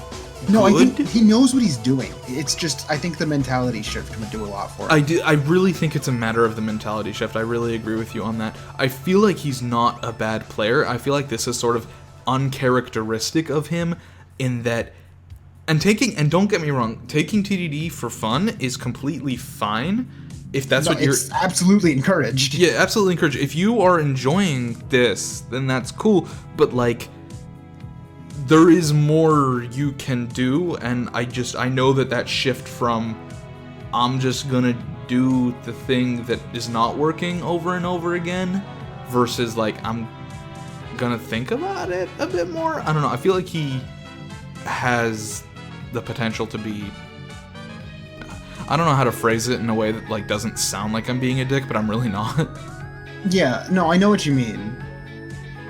No, good. I think he knows what he's doing. It's just, I think the mentality shift would do a lot for him. I really think it's a matter of the mentality shift. I really agree with you on that. I feel like he's not a bad player. I feel like this is sort of uncharacteristic of him in that... And don't get me wrong, taking TDD for fun is completely fine. If that's what you're... It's absolutely encouraged. Yeah, absolutely encouraged. If you are enjoying this, then that's cool. But, like, there is more you can do, and I know that shift from I'm just gonna do the thing that is not working over and over again versus, like, I'm gonna think about it a bit more. I don't know. I feel like he has the potential to be... I don't know how to phrase it in a way that, like, doesn't sound like I'm being a dick, but I'm really not. Yeah, no, I know what you mean.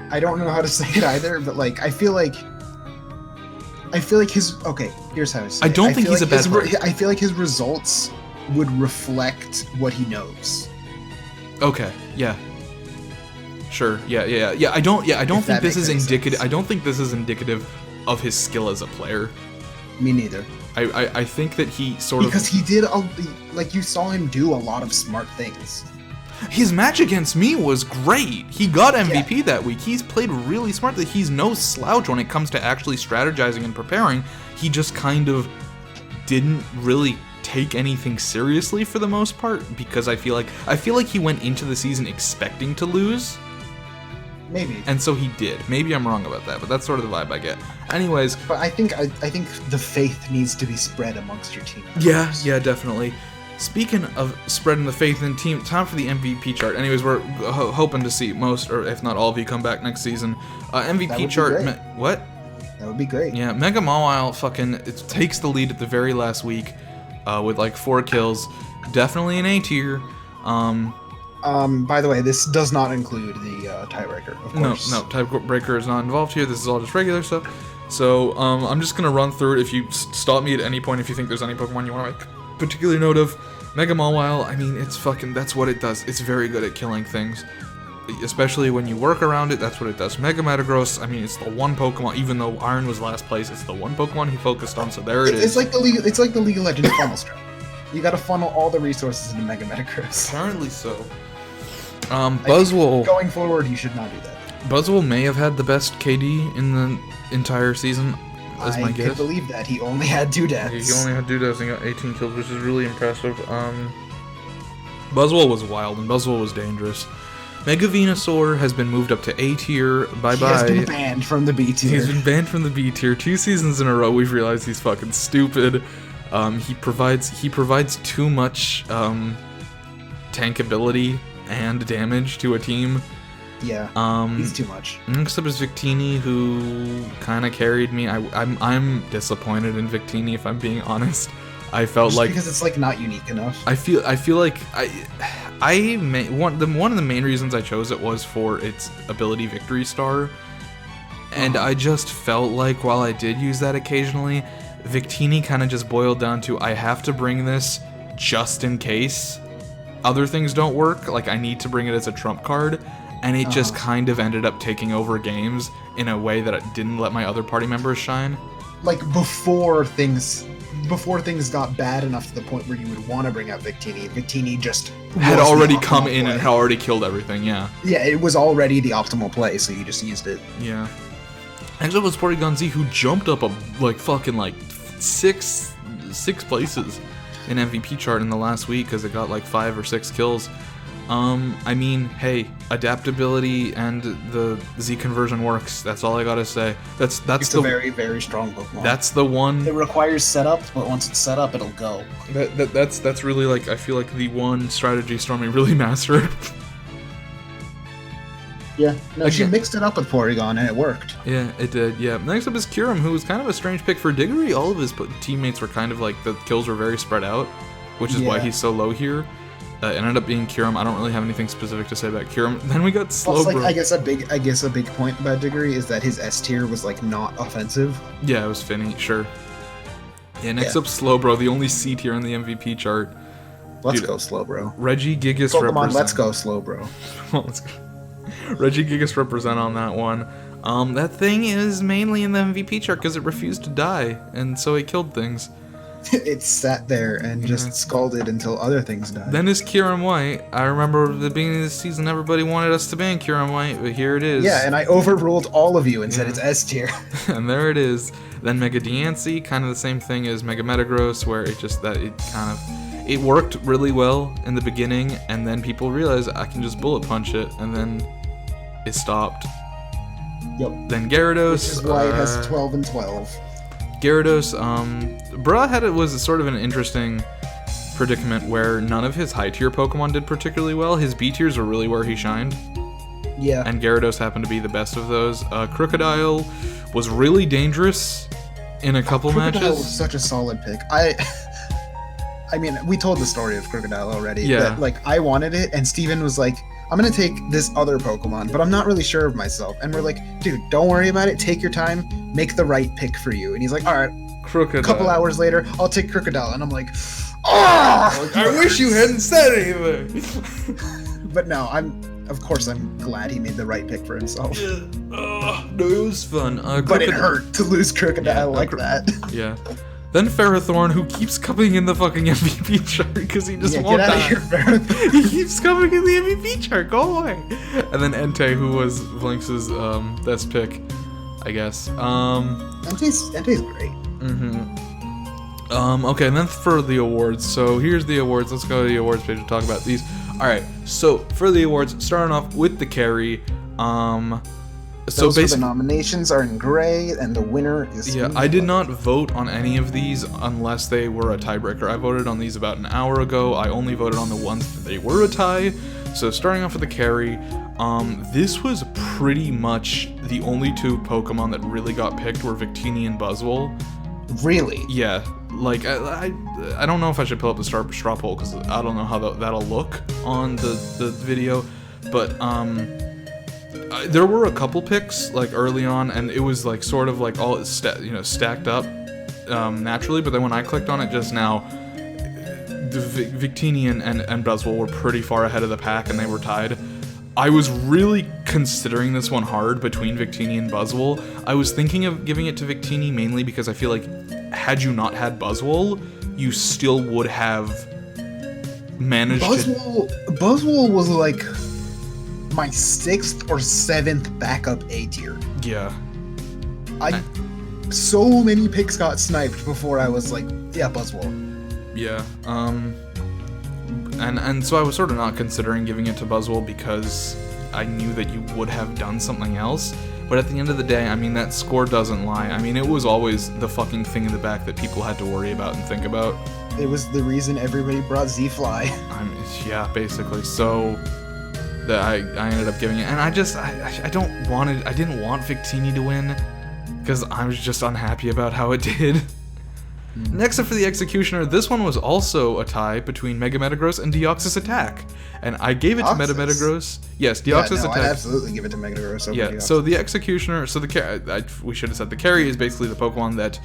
I don't know how to say it either, but, like, I feel like his... Okay, here's how I say it. I don't think he's a bad player. I feel like his results would reflect what he knows. Okay, yeah. Sure, yeah. I don't think this is indicative... I don't think this is indicative of his skill as a player. Me neither. I think that he sort because he did, like, you saw him do a lot of smart things. His match against me was great. He got MVP that week. He's played really smartly. He's no slouch when it comes to actually strategizing and preparing. He just kind of didn't really take anything seriously for the most part because I feel like he went into the season expecting to lose. Maybe. And so he did. Maybe I'm wrong about that, but that's sort of the vibe I get. Anyways. But I think the faith needs to be spread amongst your team. Yeah, definitely. Speaking of spreading the faith in team, time for the MVP chart. Anyways, we're hoping to see most, or if not all of you, come back next season. MVP chart. What? That would be great. Yeah, Mega Mawile fucking it takes the lead at the very last week with like 4 kills. Definitely an A tier. By the way, this does not include the tiebreaker, of course. No, tiebreaker is not involved here. This is all just regular stuff. So, I'm just gonna run through it. If you stop me at any point, if you think there's any Pokemon you want to make particular note of, Mega Mawile, I mean, it's fucking, that's what it does. It's very good at killing things. Especially when you work around it, that's what it does. Mega Metagross, I mean, it's the one Pokemon, even though Iron was last place, it's the one Pokemon he focused on, so there it is. It's like the League of Legends funnel strat. You gotta funnel all the resources into Mega Metagross. Apparently so. Buzzwole. Going forward, you should not do that. Buzzwole may have had the best KD in the entire season, as my guess. I could believe that. He only had 2 deaths. He only had 2 deaths and got 18 kills, which is really impressive. Buzzwole was wild, and Buzzwole was dangerous. Mega Venusaur has been moved up to A tier. Bye-bye. He has been banned from the B tier. He's been banned from the B tier 2 seasons in a row. We've realized he's fucking stupid. He provides too much tank ability and damage to a team. Yeah, he's too much. Next up is Victini, who kind of carried me. I'm disappointed in Victini, if I'm being honest. I felt just like because it's like not unique enough. I feel like one of the main reasons I chose it was for its ability Victory Star, and I just felt like while I did use that occasionally, Victini kind of just boiled down to I have to bring this just in case other things don't work. Like I need to bring it as a trump card. And it just kind of ended up taking over games in a way that it didn't let my other party members shine. Like before things got bad enough to the point where you would want to bring out Victini. Victini just had already come in and had already killed everything. Yeah. Yeah, it was already the optimal play, so you just used it. Yeah. Next up was Porygon Z, who jumped up fucking six places in MVP chart in the last week because it got like 5 or 6 kills. I mean, hey, adaptability and the Z conversion works. That's all I gotta say. It's a very, very strong Pokemon. That's the one. It requires setup, but once it's set up, it'll go. That's really like I feel like the one strategy Stormy really mastered. Yeah, no, she mixed it up with Porygon and it worked. Yeah, it did. Yeah. Next up is Kyurem, who was kind of a strange pick for Diggory. All of his teammates were kind of like the kills were very spread out, which is why he's so low here. It ended up being Kyurem. I don't really have anything specific to say about Kyurem. Then we got Slowbro. I guess a big point about Diggory is that his S tier was like not offensive. Yeah, it was Finny, sure. Yeah, next up Slowbro, the only C tier on the MVP chart. Let's go Slowbro. Regigigas Pokemon, let's go Slowbro. Let's go. Regigigas represent on that one. That thing is mainly in the MVP chart because it refused to die, and so it killed things. It sat there and just scalded until other things died. Then is Kyurem White. I remember at the beginning of the season, everybody wanted us to ban Kyurem White, but here it is. Yeah, and I overruled all of you and said it's S tier. And there it is. Then Mega Diancie, kind of the same thing as Mega Metagross, where it worked really well in the beginning, and then people realized I can just bullet punch it, and then it stopped. Yep. Then Gyarados. Which is why it has 12 and 12. Gyarados, was sort of an interesting predicament where none of his high tier Pokemon did particularly well. His B tiers were really where he shined. Yeah. And Gyarados happened to be the best of those. Crocodile was really dangerous in a couple matches. Crocodile was such a solid pick. I mean, we told the story of Crocodile already. Yeah. That, I wanted it, and Steven was like, I'm gonna take this other Pokemon, but I'm not really sure of myself. And we're like, dude, don't worry about it. Take your time. Make the right pick for you. And he's like, all right. Crocodile. A couple hours later, I'll take Crocodile. And I'm like, oh! I wish you hadn't said anything. But no, of course I'm glad he made the right pick for himself. Yeah. No, it was fun. But it hurt to lose Crocodile like that. Yeah. Then Ferrothorn, who keeps coming in the fucking MVP chart because he just won't die. Get out of here, He keeps coming in the MVP chart. Go away. And then Entei, who was Vlinx's best pick, I guess. Entei's great. Okay, and then for the awards. So here's the awards. Let's go to the awards page to talk about these. All right. So for the awards, starting off with the carry. So the nominations are in gray, and the winner is... Yeah, I did not vote on any of these unless they were a tiebreaker. I voted on these about an hour ago. I only voted on the ones that they were a tie. So starting off with the carry, this was pretty much the only two Pokemon that really got picked were Victini and Buzzwole. Really? Yeah, like, I don't know if I should pull up the straw poll, because I don't know how that'll look on the video, but, there were a couple picks, like, early on, and it was, like, sort of, like, all stacked up, naturally, but then when I clicked on it just now, the Victini and Buzzwole were pretty far ahead of the pack, and they were tied. I was really considering this one hard between Victini and Buzzwole. I was thinking of giving it to Victini mainly because I feel like had you not had Buzzwole, you still would have managed Buzzwole was like my 6th or 7th backup A tier. Yeah. So many picks got sniped before I was like, yeah, Buzzwole. Yeah, and so I was sort of not considering giving it to Buzzwole because I knew that you would have done something else. But at the end of the day, I mean, that score doesn't lie. I mean, it was always the fucking thing in the back that people had to worry about and think about. It was the reason everybody brought Z-Fly. Yeah, basically. So that I ended up giving it, and I didn't want Victini to win because I was just unhappy about how it did. Next up for the Executioner, this one was also a tie between Mega Metagross and Deoxys Attack. And I gave it to Metagross. Yes, Deoxys Attack. I'd absolutely give it to Metagross over Deoxys. So the Executioner, we should have said the carry is basically the Pokemon that,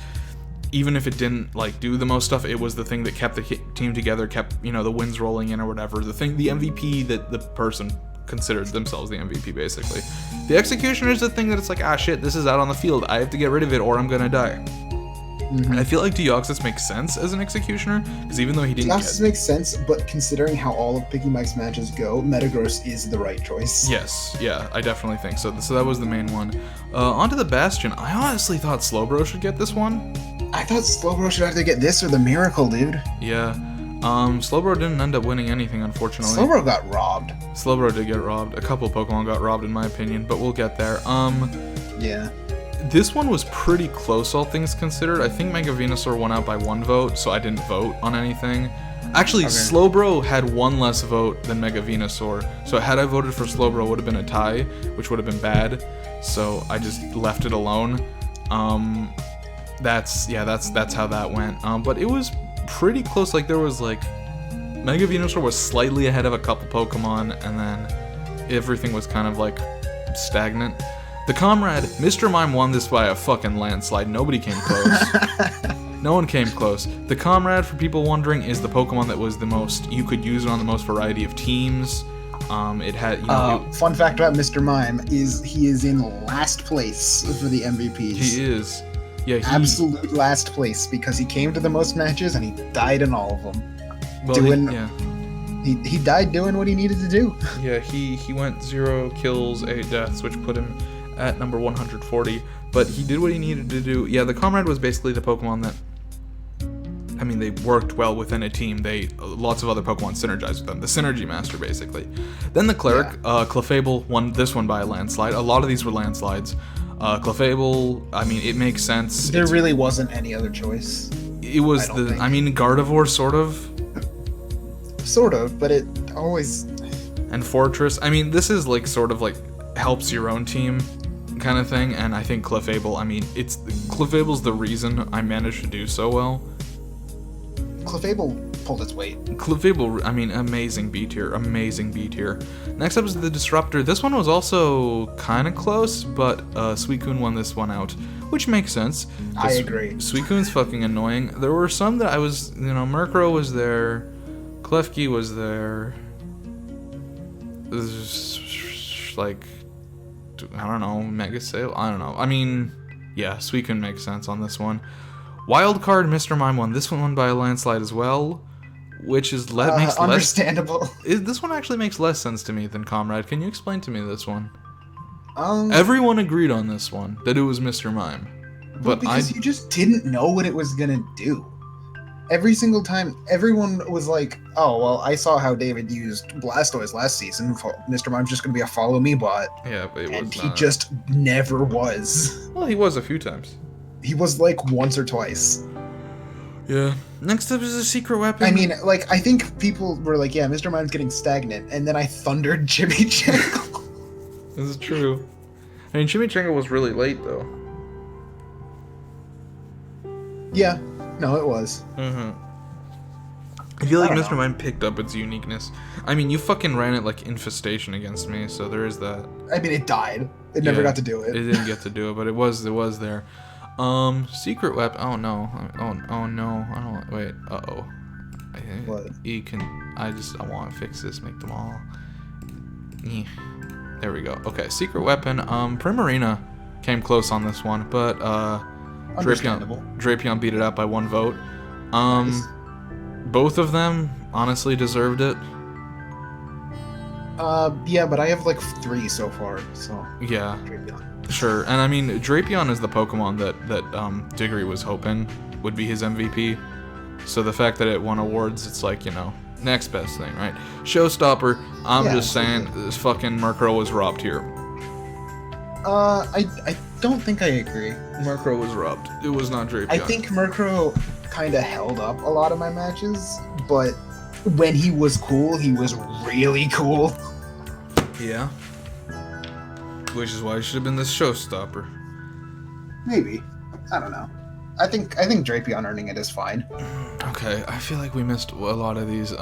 even if it didn't, like, do the most stuff, it was the thing that kept the team together, kept, the wins rolling in or whatever. The MVP that the person considered themselves the MVP, basically. The Executioner is the thing that it's like, ah, shit, this is out on the field. I have to get rid of it or I'm gonna die. Mm-hmm. I feel like Deoxys makes sense as an Executioner, because even though he didn't Deoxys makes sense, but considering how all of Picky Mike's matches go, Metagross is the right choice. Yes, yeah, I definitely think so. So that was the main one. Onto the Bastion. I honestly thought Slowbro should get this one. I thought Slowbro should have to get this or the Miracle, dude. Yeah. Slowbro didn't end up winning anything, unfortunately. Slowbro got robbed. Slowbro did get robbed. A couple Pokemon got robbed, in my opinion, but we'll get there. Yeah. This one was pretty close, all things considered. I think Mega Venusaur won out by 1 vote, so I didn't vote on anything. Actually, okay. Slowbro had 1 less vote than Mega Venusaur, so had I voted for Slowbro, it would have been a tie, which would have been bad. So I just left it alone. That's how that went. But it was pretty close. Like, there was like Mega Venusaur was slightly ahead of a couple Pokemon, and then everything was kind of like stagnant. The Comrade, Mr. Mime won this by a fucking landslide. Nobody came close. No one came close. The Comrade, for people wondering, is the Pokemon that was the most, you could use it on the most variety of teams. It had, fun fact about Mr. Mime is he is in last place for the MVPs. He is. Yeah, absolute last place because he came to the most matches and he died in all of them. Well, he died doing what he needed to do. Yeah, he went 0 kills, 8 deaths, which put him at number 140, but he did what he needed to do. Yeah, the Comrade was basically the Pokemon that, I mean, they worked well within a team. Lots of other Pokemon synergized with them. The Synergy Master, basically. Then the Cleric, Clefable won this one by a landslide. A lot of these were landslides. Clefable, I mean, it makes sense. There really wasn't any other choice. It was Gardevoir, sort of. Sort of, but it always... And Fortress. I mean, this is like sort of like helps your own team kind of thing, and I think Clefable, I mean, Clefable's the reason I managed to do so well. Clefable pulled its weight. Clefable, I mean, amazing B tier. Next up is the Disruptor. This one was also kind of close, but Suicune won this one out, which makes sense. I agree. Suicune's fucking annoying. There were some that I was, Murkrow was there, Klefki was there. Like, I don't know, Mega Sale? I don't know. I mean, yeah, Suicune makes sense on this one. Wildcard, Mr. Mime won this one by a landslide as well, which is makes understandable. This one actually makes less sense to me than Comrade. Can you explain to me this one? Everyone agreed on this one, that it was Mr. Mime. But because you just didn't know what it was gonna do. every single time, everyone was like, "Oh, well, I saw how David used Blastoise last season. Mr. Mime's just gonna be a follow me bot." Yeah, but and he just never was. Well, he was a few times. He was like once or twice. Yeah. Next up is a secret weapon. I mean, like, I think people were like, "Yeah, Mr. Mime's getting stagnant," and then I thundered Chimichanga. This is true. I mean, Chimichanga was really late though. Yeah. No, it was. I feel like Mr. Mime picked up its uniqueness. I mean, you fucking ran it like Infestation against me, so there is that. I mean, it died. It never got to do it. It didn't get to do it, but it was there. Secret weapon. Oh no. Oh no. I don't. Wait. Uh-oh. What? You can. I want to fix this. Make them all. There we go. Okay. Secret weapon. Primarina came close on this one, but Drapion beat it out by 1 vote. Nice. Both of them honestly deserved it. Yeah, but I have like 3 so far, so. Yeah. Drapion. Sure. And I mean, Drapion is the Pokemon that Diggory was hoping would be his MVP. So the fact that it won awards, it's like, next best thing, right? Showstopper, I'm just saying, this fucking Murkrow was robbed here. I don't think I agree. Murkrow was robbed. It was not Drapion. I think Murkrow kind of held up a lot of my matches, but when he was cool, he was really cool. Yeah. Which is why it should have been this Showstopper. Maybe. I don't know. I think Drapion earning it is fine. Okay, I feel like we missed a lot of these.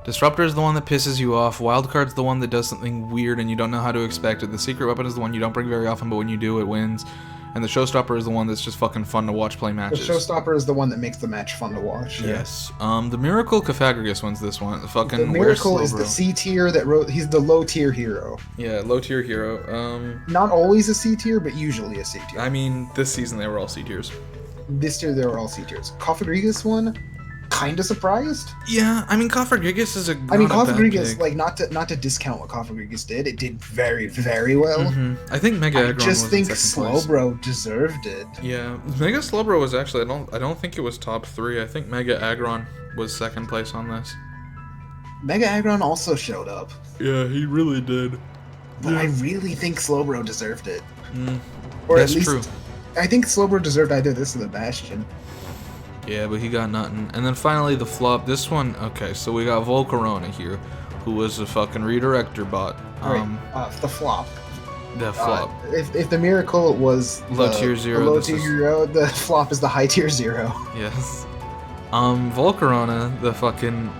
Disruptor is the one that pisses you off. Wildcard's the one that does something weird and you don't know how to expect it. The secret weapon is the one you don't bring very often, but when you do, it wins. And the Showstopper is the one that's just fucking fun to watch play matches. The Showstopper is the one that makes the match fun to watch. Yeah. Yes. The Miracle Cofagrigus wins this one. The Miracle is the C tier that he's the low tier hero. Yeah, low tier hero. Not always a C tier, but usually a C tier. I mean, this season they were all C tiers. This year they were all C tiers. Cofagrigus one, kind of surprised. Yeah, I mean Cofagrigus is Cofagrigus, like not to discount what Cofagrigus did, it did very, very well. I think Mega Aggron I just think Slowbro deserved it. Yeah, Mega Slowbro was actually I don't think it was top 3. I think Mega Aggron was 2nd place on this. Mega Aggron also showed up. Yeah, he really did. But I really think Slowbro deserved it. Or that's at least, true. I think Slowbro deserved either this or the Bastion. Yeah, but he got nothing. And then finally the flop. This one, okay, so we got Volcarona here, who was a fucking redirector bot. The flop. The flop. If the Miracle was low tier 0, low tier 0, the flop is the high tier 0. Yes. Volcarona, the fucking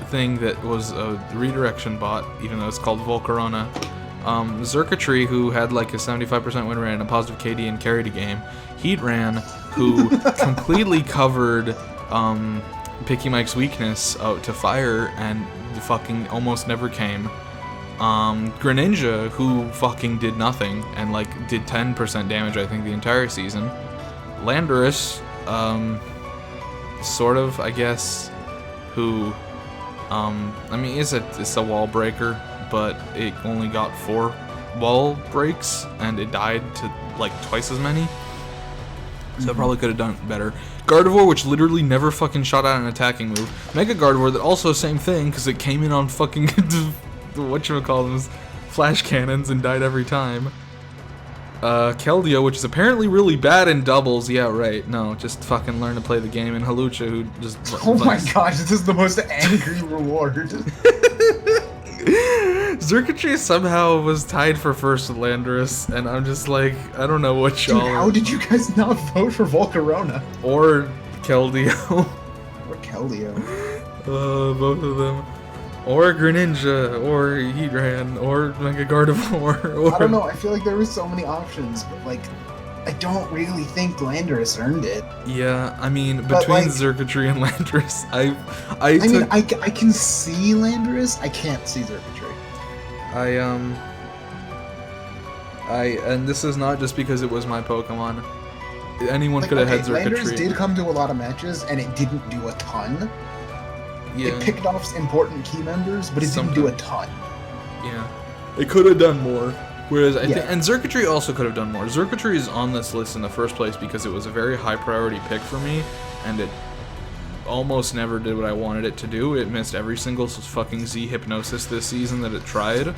thing that was a redirection bot, even though it's called Volcarona. Zerkatry, who had like a 75% win rate and a positive KD and carried a game. Heatran, who completely covered Picky Mike's weakness to fire and fucking almost never came. Greninja, who fucking did nothing and like did 10% damage I think the entire season. Landorus, sort of, I guess, who I mean it's a wall breaker, but it only got 4 wall breaks and it died to like twice as many. So probably could have done better. Gardevoir, which literally never fucking shot out an attacking move. Mega Gardevoir, that also same thing, because it came in on fucking, whatchamacallit's, flash cannons and died every time. Keldeo, which is apparently really bad in doubles. Yeah, right. No, just fucking learn to play the game. And Halucha, who just... Oh my gosh, this is the most angry reward. Zerkatry somehow was tied for first with Landorus, and I'm just like, I don't know what y'all... Dude, how did you guys not vote for Volcarona? Or Keldeo. Or Keldeo. Both of them. Or Greninja, or Heatran, or Mega Gardevoir. Or... I don't know, I feel like there were so many options, but like, I don't really think Landorus earned it. Yeah, I mean, between Zerkatry and Landorus, I can see Landorus, I can't see Zerkatry. And this is not just because it was my Pokemon. Anyone could have had Zerkatry. Landorus did come to a lot of matches, and it didn't do a ton. Yeah. It picked off important key members, but it didn't do a ton. Yeah. It could have done more. Whereas I think, and Zerkatry also could have done more. Zerkatry is on this list in the first place because it was a very high priority pick for me, and it almost never did what I wanted it to do. It missed every single fucking Z Hypnosis this season that it tried.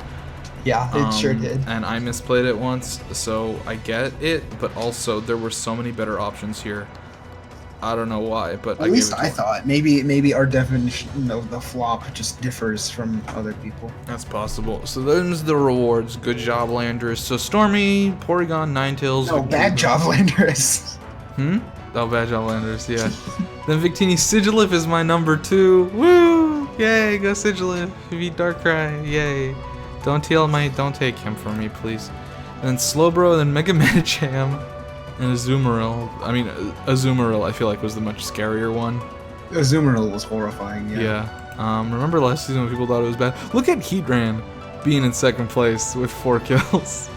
Yeah, it sure did. And I misplayed it once, so I get it, but also there were so many better options here. I don't know why, but at least I thought maybe our definition of the flop just differs from other people. That's possible. So those are the rewards. Good job, Landers. So Stormy, Porygon, Ninetales. No, bad job, Landers. Oh, bad job, Landers. Yeah. Then Victini, Sigilif is my number 2. Woo! Yay, go Sigilif. Beat Darkrai. Yay. Don't take him from me, please. Then Slowbro, then Mega Medicham. And Azumarill. I mean, Azumarill I feel like was the much scarier one. Azumarill was horrifying, yeah. Yeah. Remember last season when people thought it was bad? Look at Heatran being in 2nd place with 4 kills.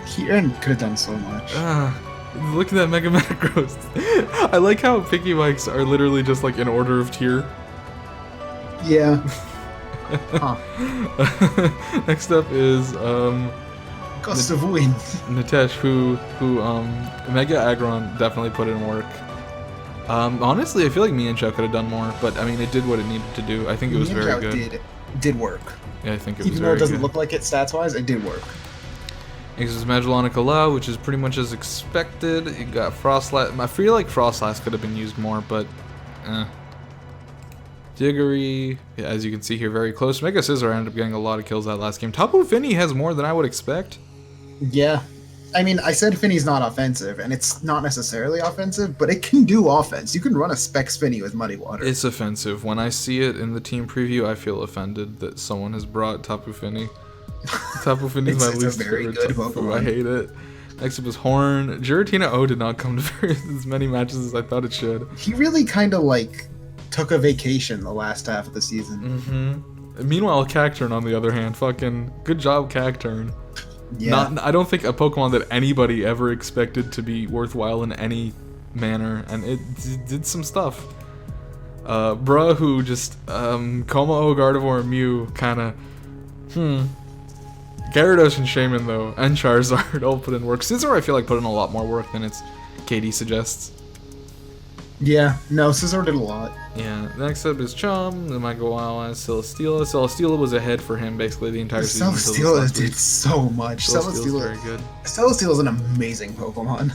Heatran could have done so much. Look at that Mega Metagross. I like how Picky Mikes are literally just like in order of tier. Yeah. Huh. Next up is Gust of Wind. Nitesh, who Mega Aggron definitely put in work. Honestly, I feel like Mienshao could have done more, but I mean, it did what it needed to do. I think it was very good. Did work. Yeah, I think it was very good. Even though it doesn't look like it stats-wise, it did work. Next is Magellanic Allow, which is pretty much as expected. You got Frostlass. I feel like Frostlass could have been used more, but Diggory, yeah, as you can see here, very close. Mega Scizor ended up getting a lot of kills that last game. Tapu Fini has more than I would expect. Yeah. I mean, I said Finny's not offensive, and it's not necessarily offensive, but it can do offense. You can run a Specs Finny with Muddy Water. It's offensive. When I see it in the team preview, I feel offended that someone has brought Tapu Fini. Tapu Fini is my least favorite Tapu. I hate it. Next up is Horn. Giratina O did not come to as many matches as I thought it should. He really kind of, like, took a vacation the last half of the season. Meanwhile, Cacturn, on the other hand, fucking good job, Cacturn. Yeah. I don't think a Pokemon that anybody ever expected to be worthwhile in any manner, and it did some stuff. Bruh, who just, Como-O, Gardevoir, Mew, kinda, Gyarados and Shaman, though, and Charizard all put in work. Scizor, I feel like, put in a lot more work than its KD suggests. Yeah, no, Scizor did a lot. Yeah, next up is Chum, then might go on Celesteela. Celesteela was ahead for him basically the entire season. Celesteela did so much. Celesteela's very good. Celesteela's an amazing Pokemon.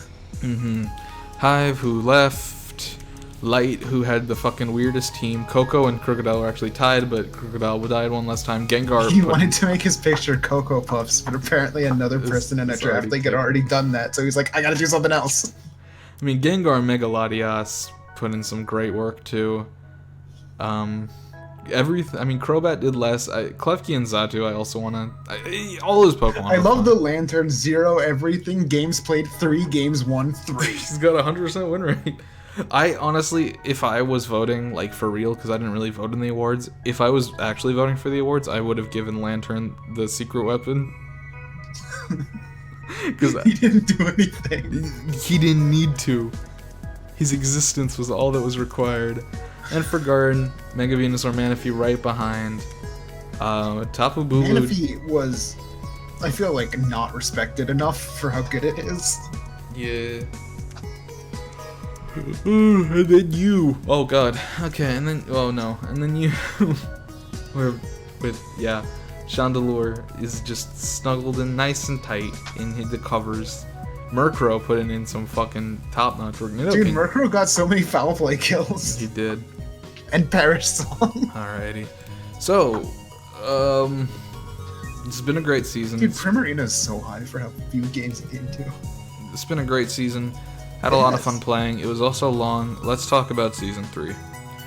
Hive, who left. Light, who had the fucking weirdest team. Coco and Crocodile were actually tied, but Crocodile died one last time. Gengar. He wanted to make his picture Cocoa Puffs, but apparently another person in a draft league had already done that, so he's like, I gotta do something else. I mean, Gengar and Mega Latias put in some great work too. I mean, Crobat did less. Klefki and Zatu, I also want to... all those Pokemon. I love the Lantern 0 everything. Games played 3, games won 3. He's got a 100% win rate. I honestly, if I was voting, like, for real, because I didn't really vote in the awards, if I was actually voting for the awards, I would have given Lantern the secret weapon. Because he didn't do anything. He didn't need to. His existence was all that was required. And for Garden, Mega Venusaur Manaphy right behind. Tapu Bulu. Manaphy was, I feel like, not respected enough for how good it is. Yeah. And then you. Oh god. Okay, and then, oh no. And then you were with, yeah. Chandelure is just snuggled in nice and tight in the covers. Murkrow putting in some fucking top-notch work. Dude, Murkrow got so many foul play kills. He did. And Perish Song. Alrighty. So, it's been a great season. Dude, Primarina's so high for how few games he came to. It's been a great season. Had a lot of fun playing. It was also long. Let's talk about Season 3.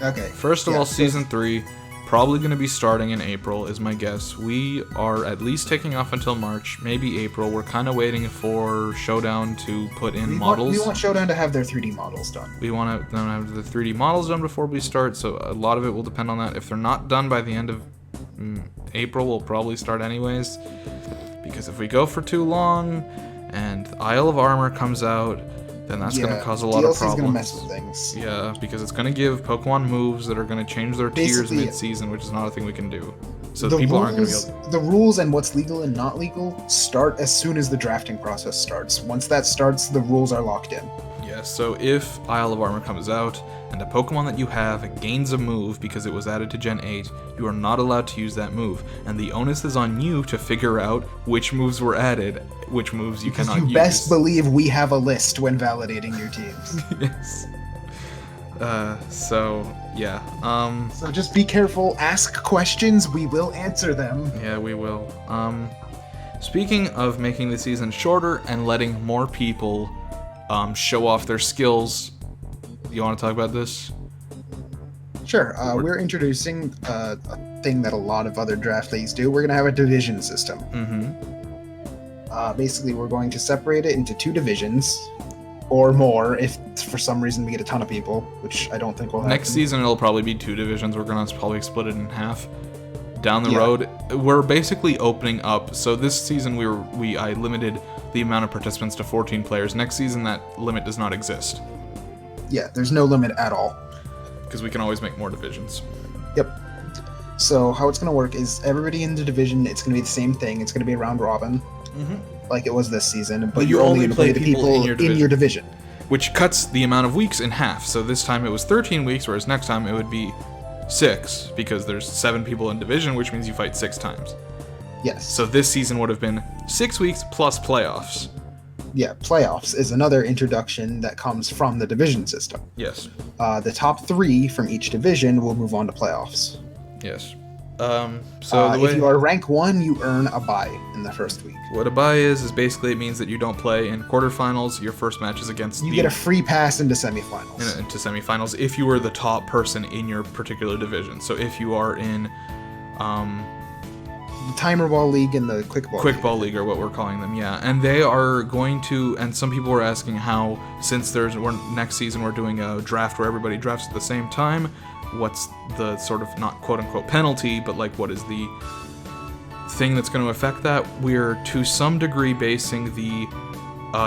Okay. First of all, Season 3, probably going to be starting in April, is my guess. We are at least taking off until March, maybe April. We're kind of waiting for Showdown to put in models. We want Showdown to have their 3D models done. We want to have the 3D models done before we start, so a lot of it will depend on that. If they're not done by the end of April, we'll probably start anyways. Because if we go for too long, and Isle of Armor comes out, then that's going to cause a lot of problems. Going to mess with things. Yeah, because it's going to give Pokemon moves that are going to change their tiers mid-season, which is not a thing we can do. So people aren't going to be able to... The rules and what's legal and not legal start as soon as the drafting process starts. Once that starts, the rules are locked in. Yeah. Yes, so if Isle of Armor comes out and a Pokemon that you have gains a move because it was added to Gen 8, you are not allowed to use that move. And the onus is on you to figure out which moves were added, which moves you cannot use. You best believe we have a list when validating your teams. Yes. Yeah. So just be careful, ask questions, we will answer them. Yeah, we will. Speaking of making the season shorter and letting more people show off their skills, you want to talk about this? Sure. We're introducing a thing that a lot of other draft leagues do. We're going to have a division system. Basically, we're going to separate it into 2 divisions, or more, if for some reason we get a ton of people, which I don't think will happen. Next season, it'll probably be 2 divisions. We're going to probably split it in half. Down the road, we're basically opening up. So this season, I limited the amount of participants to 14 players. Next season, that limit does not exist. Yeah, there's no limit at all. Because we can always make more divisions. Yep. So how it's going to work is everybody in the division, it's going to be the same thing. It's going to be a round robin, like it was this season. But you're only going to play the people in your division. Which cuts the amount of weeks in half. So this time it was 13 weeks, whereas next time it would be 6, because there's 7 people in division, which means you fight 6 times. Yes. So this season would have been 6 weeks plus playoffs. Yeah, playoffs is another introduction that comes from the division system. Yes. The top 3 from each division will move on to playoffs. Yes. If you are rank 1, you earn a bye in the first week. What a bye is basically it means that you don't play in quarterfinals. Your first match is against you get a free pass into semifinals. Into semifinals if you were the top person in your particular division. So if you are in the Timer Ball League and the Quick Ball League are what we're calling them, yeah. And they are going to, and some people were asking how, since next season we're doing a draft where everybody drafts at the same time, what's the sort of, not quote-unquote penalty, but like what is the thing that's going to affect that? We're to some degree basing the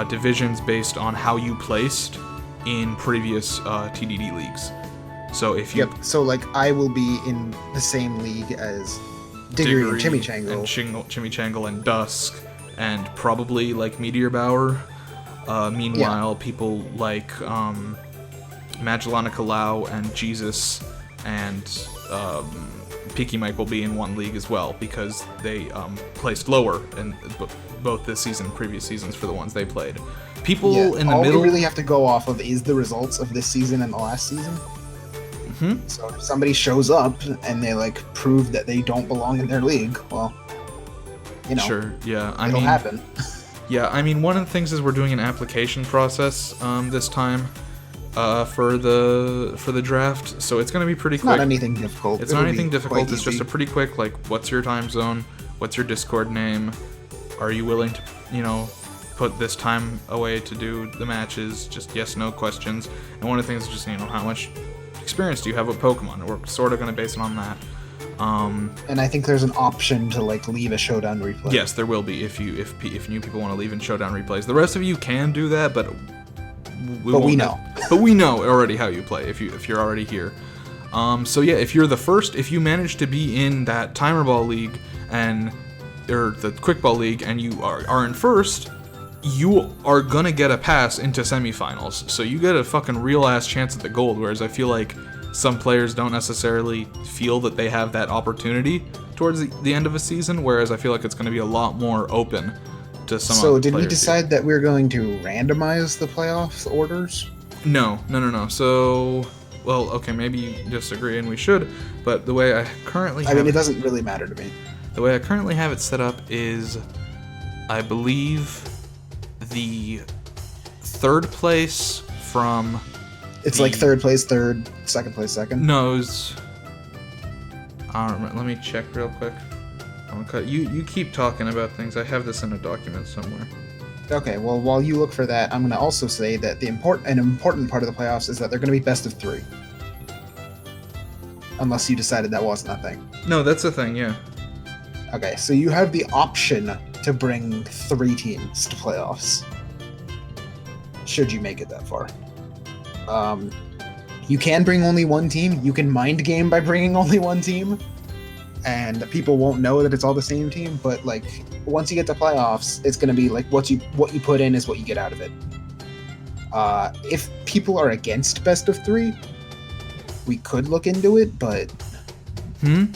divisions based on how you placed in previous TDD leagues. So if you... Yep, so like I will be in the same league as Diggory and Chimichangle. And Chimichangle and Dusk, and probably like Meteor Bower. Meanwhile, people like Magellana Kalau and Jesus and Peaky Mike will be in one league as well, because they placed lower in both this season and previous seasons for the ones they played. People in the all middle... we really have to go off of is the results of this season and the last season. So if somebody shows up and they like prove that they don't belong in their league, well, you know, sure, yeah, it'll happen. Yeah, I mean, one of the things is we're doing an application process this time for the draft, so it's going to be pretty quick. Not anything difficult. It's not anything difficult. It's just a pretty quick, like, what's your time zone? What's your Discord name? Are you willing to, put this time away to do the matches? Just yes/no questions. And one of the things is just, how much experience do you have with Pokemon? We're sort of going to base it on that. And I think there's an option to like leave a showdown replay. Yes, there will be if new people want to leave in showdown replays. The rest of you can do that, but we know. But we know already how you play if you're already here. So yeah, if you're the first, if you manage to be in that Timer Ball League or the Quick Ball League and you are in first, you are gonna get a pass into semifinals. So you get a fucking real ass chance at the gold. Whereas I feel like some players don't necessarily feel that they have that opportunity towards the end of a season. Whereas I feel like it's gonna be a lot more open to some. So did we decide that we're going to randomize the playoffs orders? No. So, well, okay, maybe you disagree and we should, but the way I currently have it doesn't really matter to me. The way I currently have it set up is, I believe, the third place from... It's like third place third, second place second? No, it was... I don't remember. Let me check real quick. You keep talking about things. I have this in a document somewhere. Okay, well, while you look for that, I'm going to also say that an important part of the playoffs is that they're going to be best of 3. Unless you decided that wasn't a thing. No, that's a thing, yeah. Okay, so you have the option to bring 3 teams to playoffs. Should you make it that far. You can bring only 1 team. You can mind game by bringing only 1 team. And people won't know that it's all the same team, but like once you get to playoffs, it's going to be like what you put in is what you get out of it. If people are against best of 3, we could look into it, but...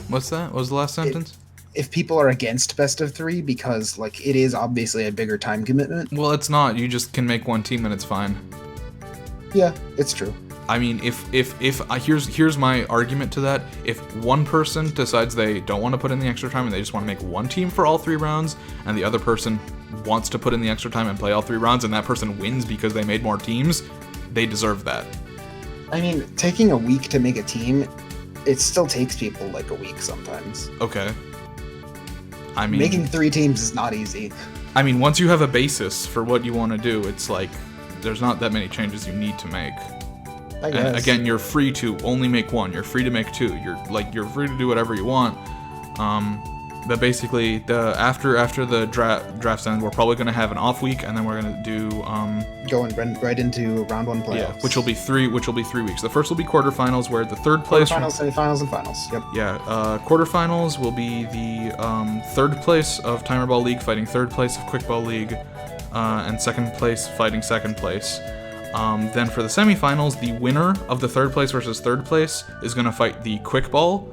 What's that? What was the last sentence? If people are against best of 3, because, like, it is obviously a bigger time commitment. Well, it's not. You just can make one team and it's fine. Yeah, it's true. I mean, here's my argument to that. If one person decides they don't want to put in the extra time and they just want to make one team for all 3 rounds, and the other person wants to put in the extra time and play all 3 rounds, and that person wins because they made more teams, they deserve that. I mean, taking a week to make a team, it still takes people like a week sometimes. Okay. I mean, making 3 teams is not easy. I mean, once you have a basis for what you want to do, it's like there's not that many changes you need to make. I guess. And again, you're free to only make 1. You're free to make 2. You're free to do whatever you want. But basically, after the drafts end, we're probably going to have an off week, and then we're going to do going right into round 1 playoffs. Yeah, which will be 3 weeks. The first will be quarterfinals, where the third place quarterfinals, semifinals, and finals. Yep. Yeah, quarterfinals will be the third place of Timer Ball League fighting third place of Quick Ball League, and second place fighting second place. Then for the semifinals, the winner of the third place versus third place is going to fight the Quick Ball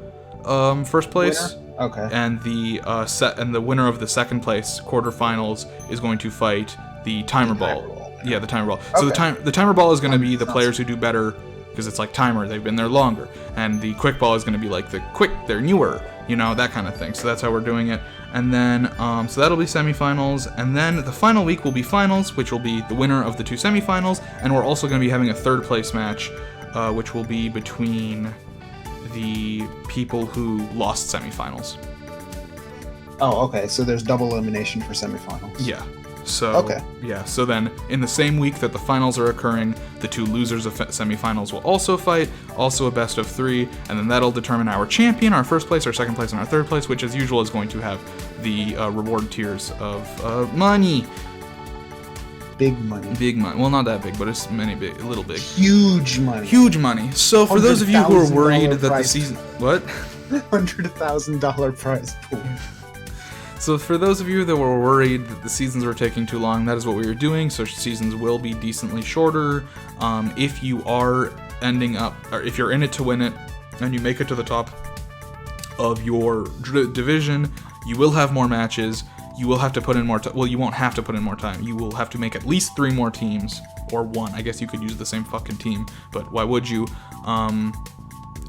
first place. Winner? Okay. And the winner of the second place quarterfinals is going to fight the Timer Ball. Yeah, the Timer Ball. So the Timer Ball is going to be the players who do better because it's like Timer, they've been there longer, and the Quick Ball is going to be like the Quick, they're newer, that kind of thing. So that's how we're doing it. And then so that'll be semifinals, and then the final week will be finals, which will be the winner of the 2 semifinals, and we're also going to be having a third place match, which will be between the people who lost semifinals. Oh, okay. So there's double elimination for semifinals. Yeah. So yeah. So then, in the same week that the finals are occurring, the 2 losers of semifinals will also fight. Also a best of 3, and then that'll determine our champion, our first place, our second place, and our third place, which, as usual, is going to have the reward tiers of money. Big money. Big money. Well, not that big, but it's a little big. Huge money. Huge money. So for those of you who are worried that the season... What? $100,000 prize pool. So for those of you that were worried that the seasons were taking too long, that is what we were doing. So seasons will be decently shorter. If you are if you're in it to win it, and you make it to the top of your division, you will have more matches. You will have to put in more time. Well, you won't have to put in more time. You will have to make at least 3 more teams, or 1. I guess you could use the same fucking team, but why would you?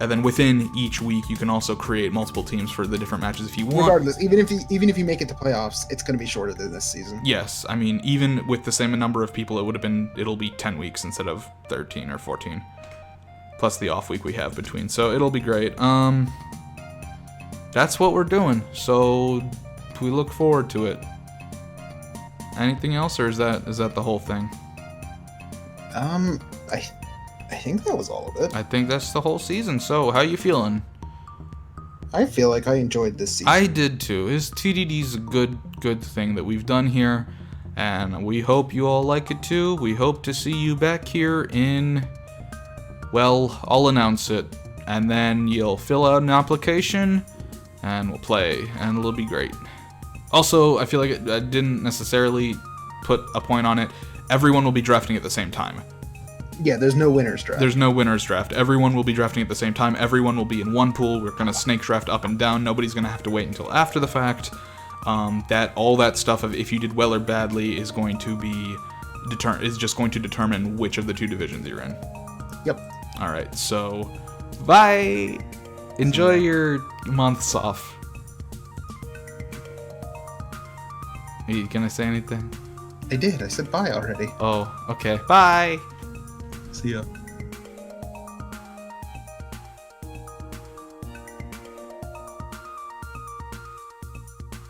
And then within each week, you can also create multiple teams for the different matches if you want. Regardless, even if you make it to playoffs, it's going to be shorter than this season. Yes, I mean, even with the same number of people, it'll be 10 weeks instead of 13 or 14, plus the off week we have between. So it'll be great. That's what we're doing. So we look forward to it. Anything else, or is that the whole thing? I think that was all of it. I think that's the whole season. So, how you feeling? I feel like I enjoyed this season. I did too. TDD's a good thing that we've done here, and we hope you all like it too. We hope to see you back here in... Well, I'll announce it, and then you'll fill out an application, and we'll play, and it'll be great. Also, I feel like I didn't necessarily put a point on it. Everyone will be drafting at the same time. Yeah, there's no winner's draft. There's no winner's draft. Everyone will be drafting at the same time. Everyone will be in one pool. We're going to snake draft up and down. Nobody's going to have to wait until after the fact. All that stuff of if you did well or badly is going to be just going to determine which of the 2 divisions you're in. Yep. All right. So, bye. Enjoy your months off. Are you gonna say anything? I did. I said bye already. Oh, okay. Bye. See ya.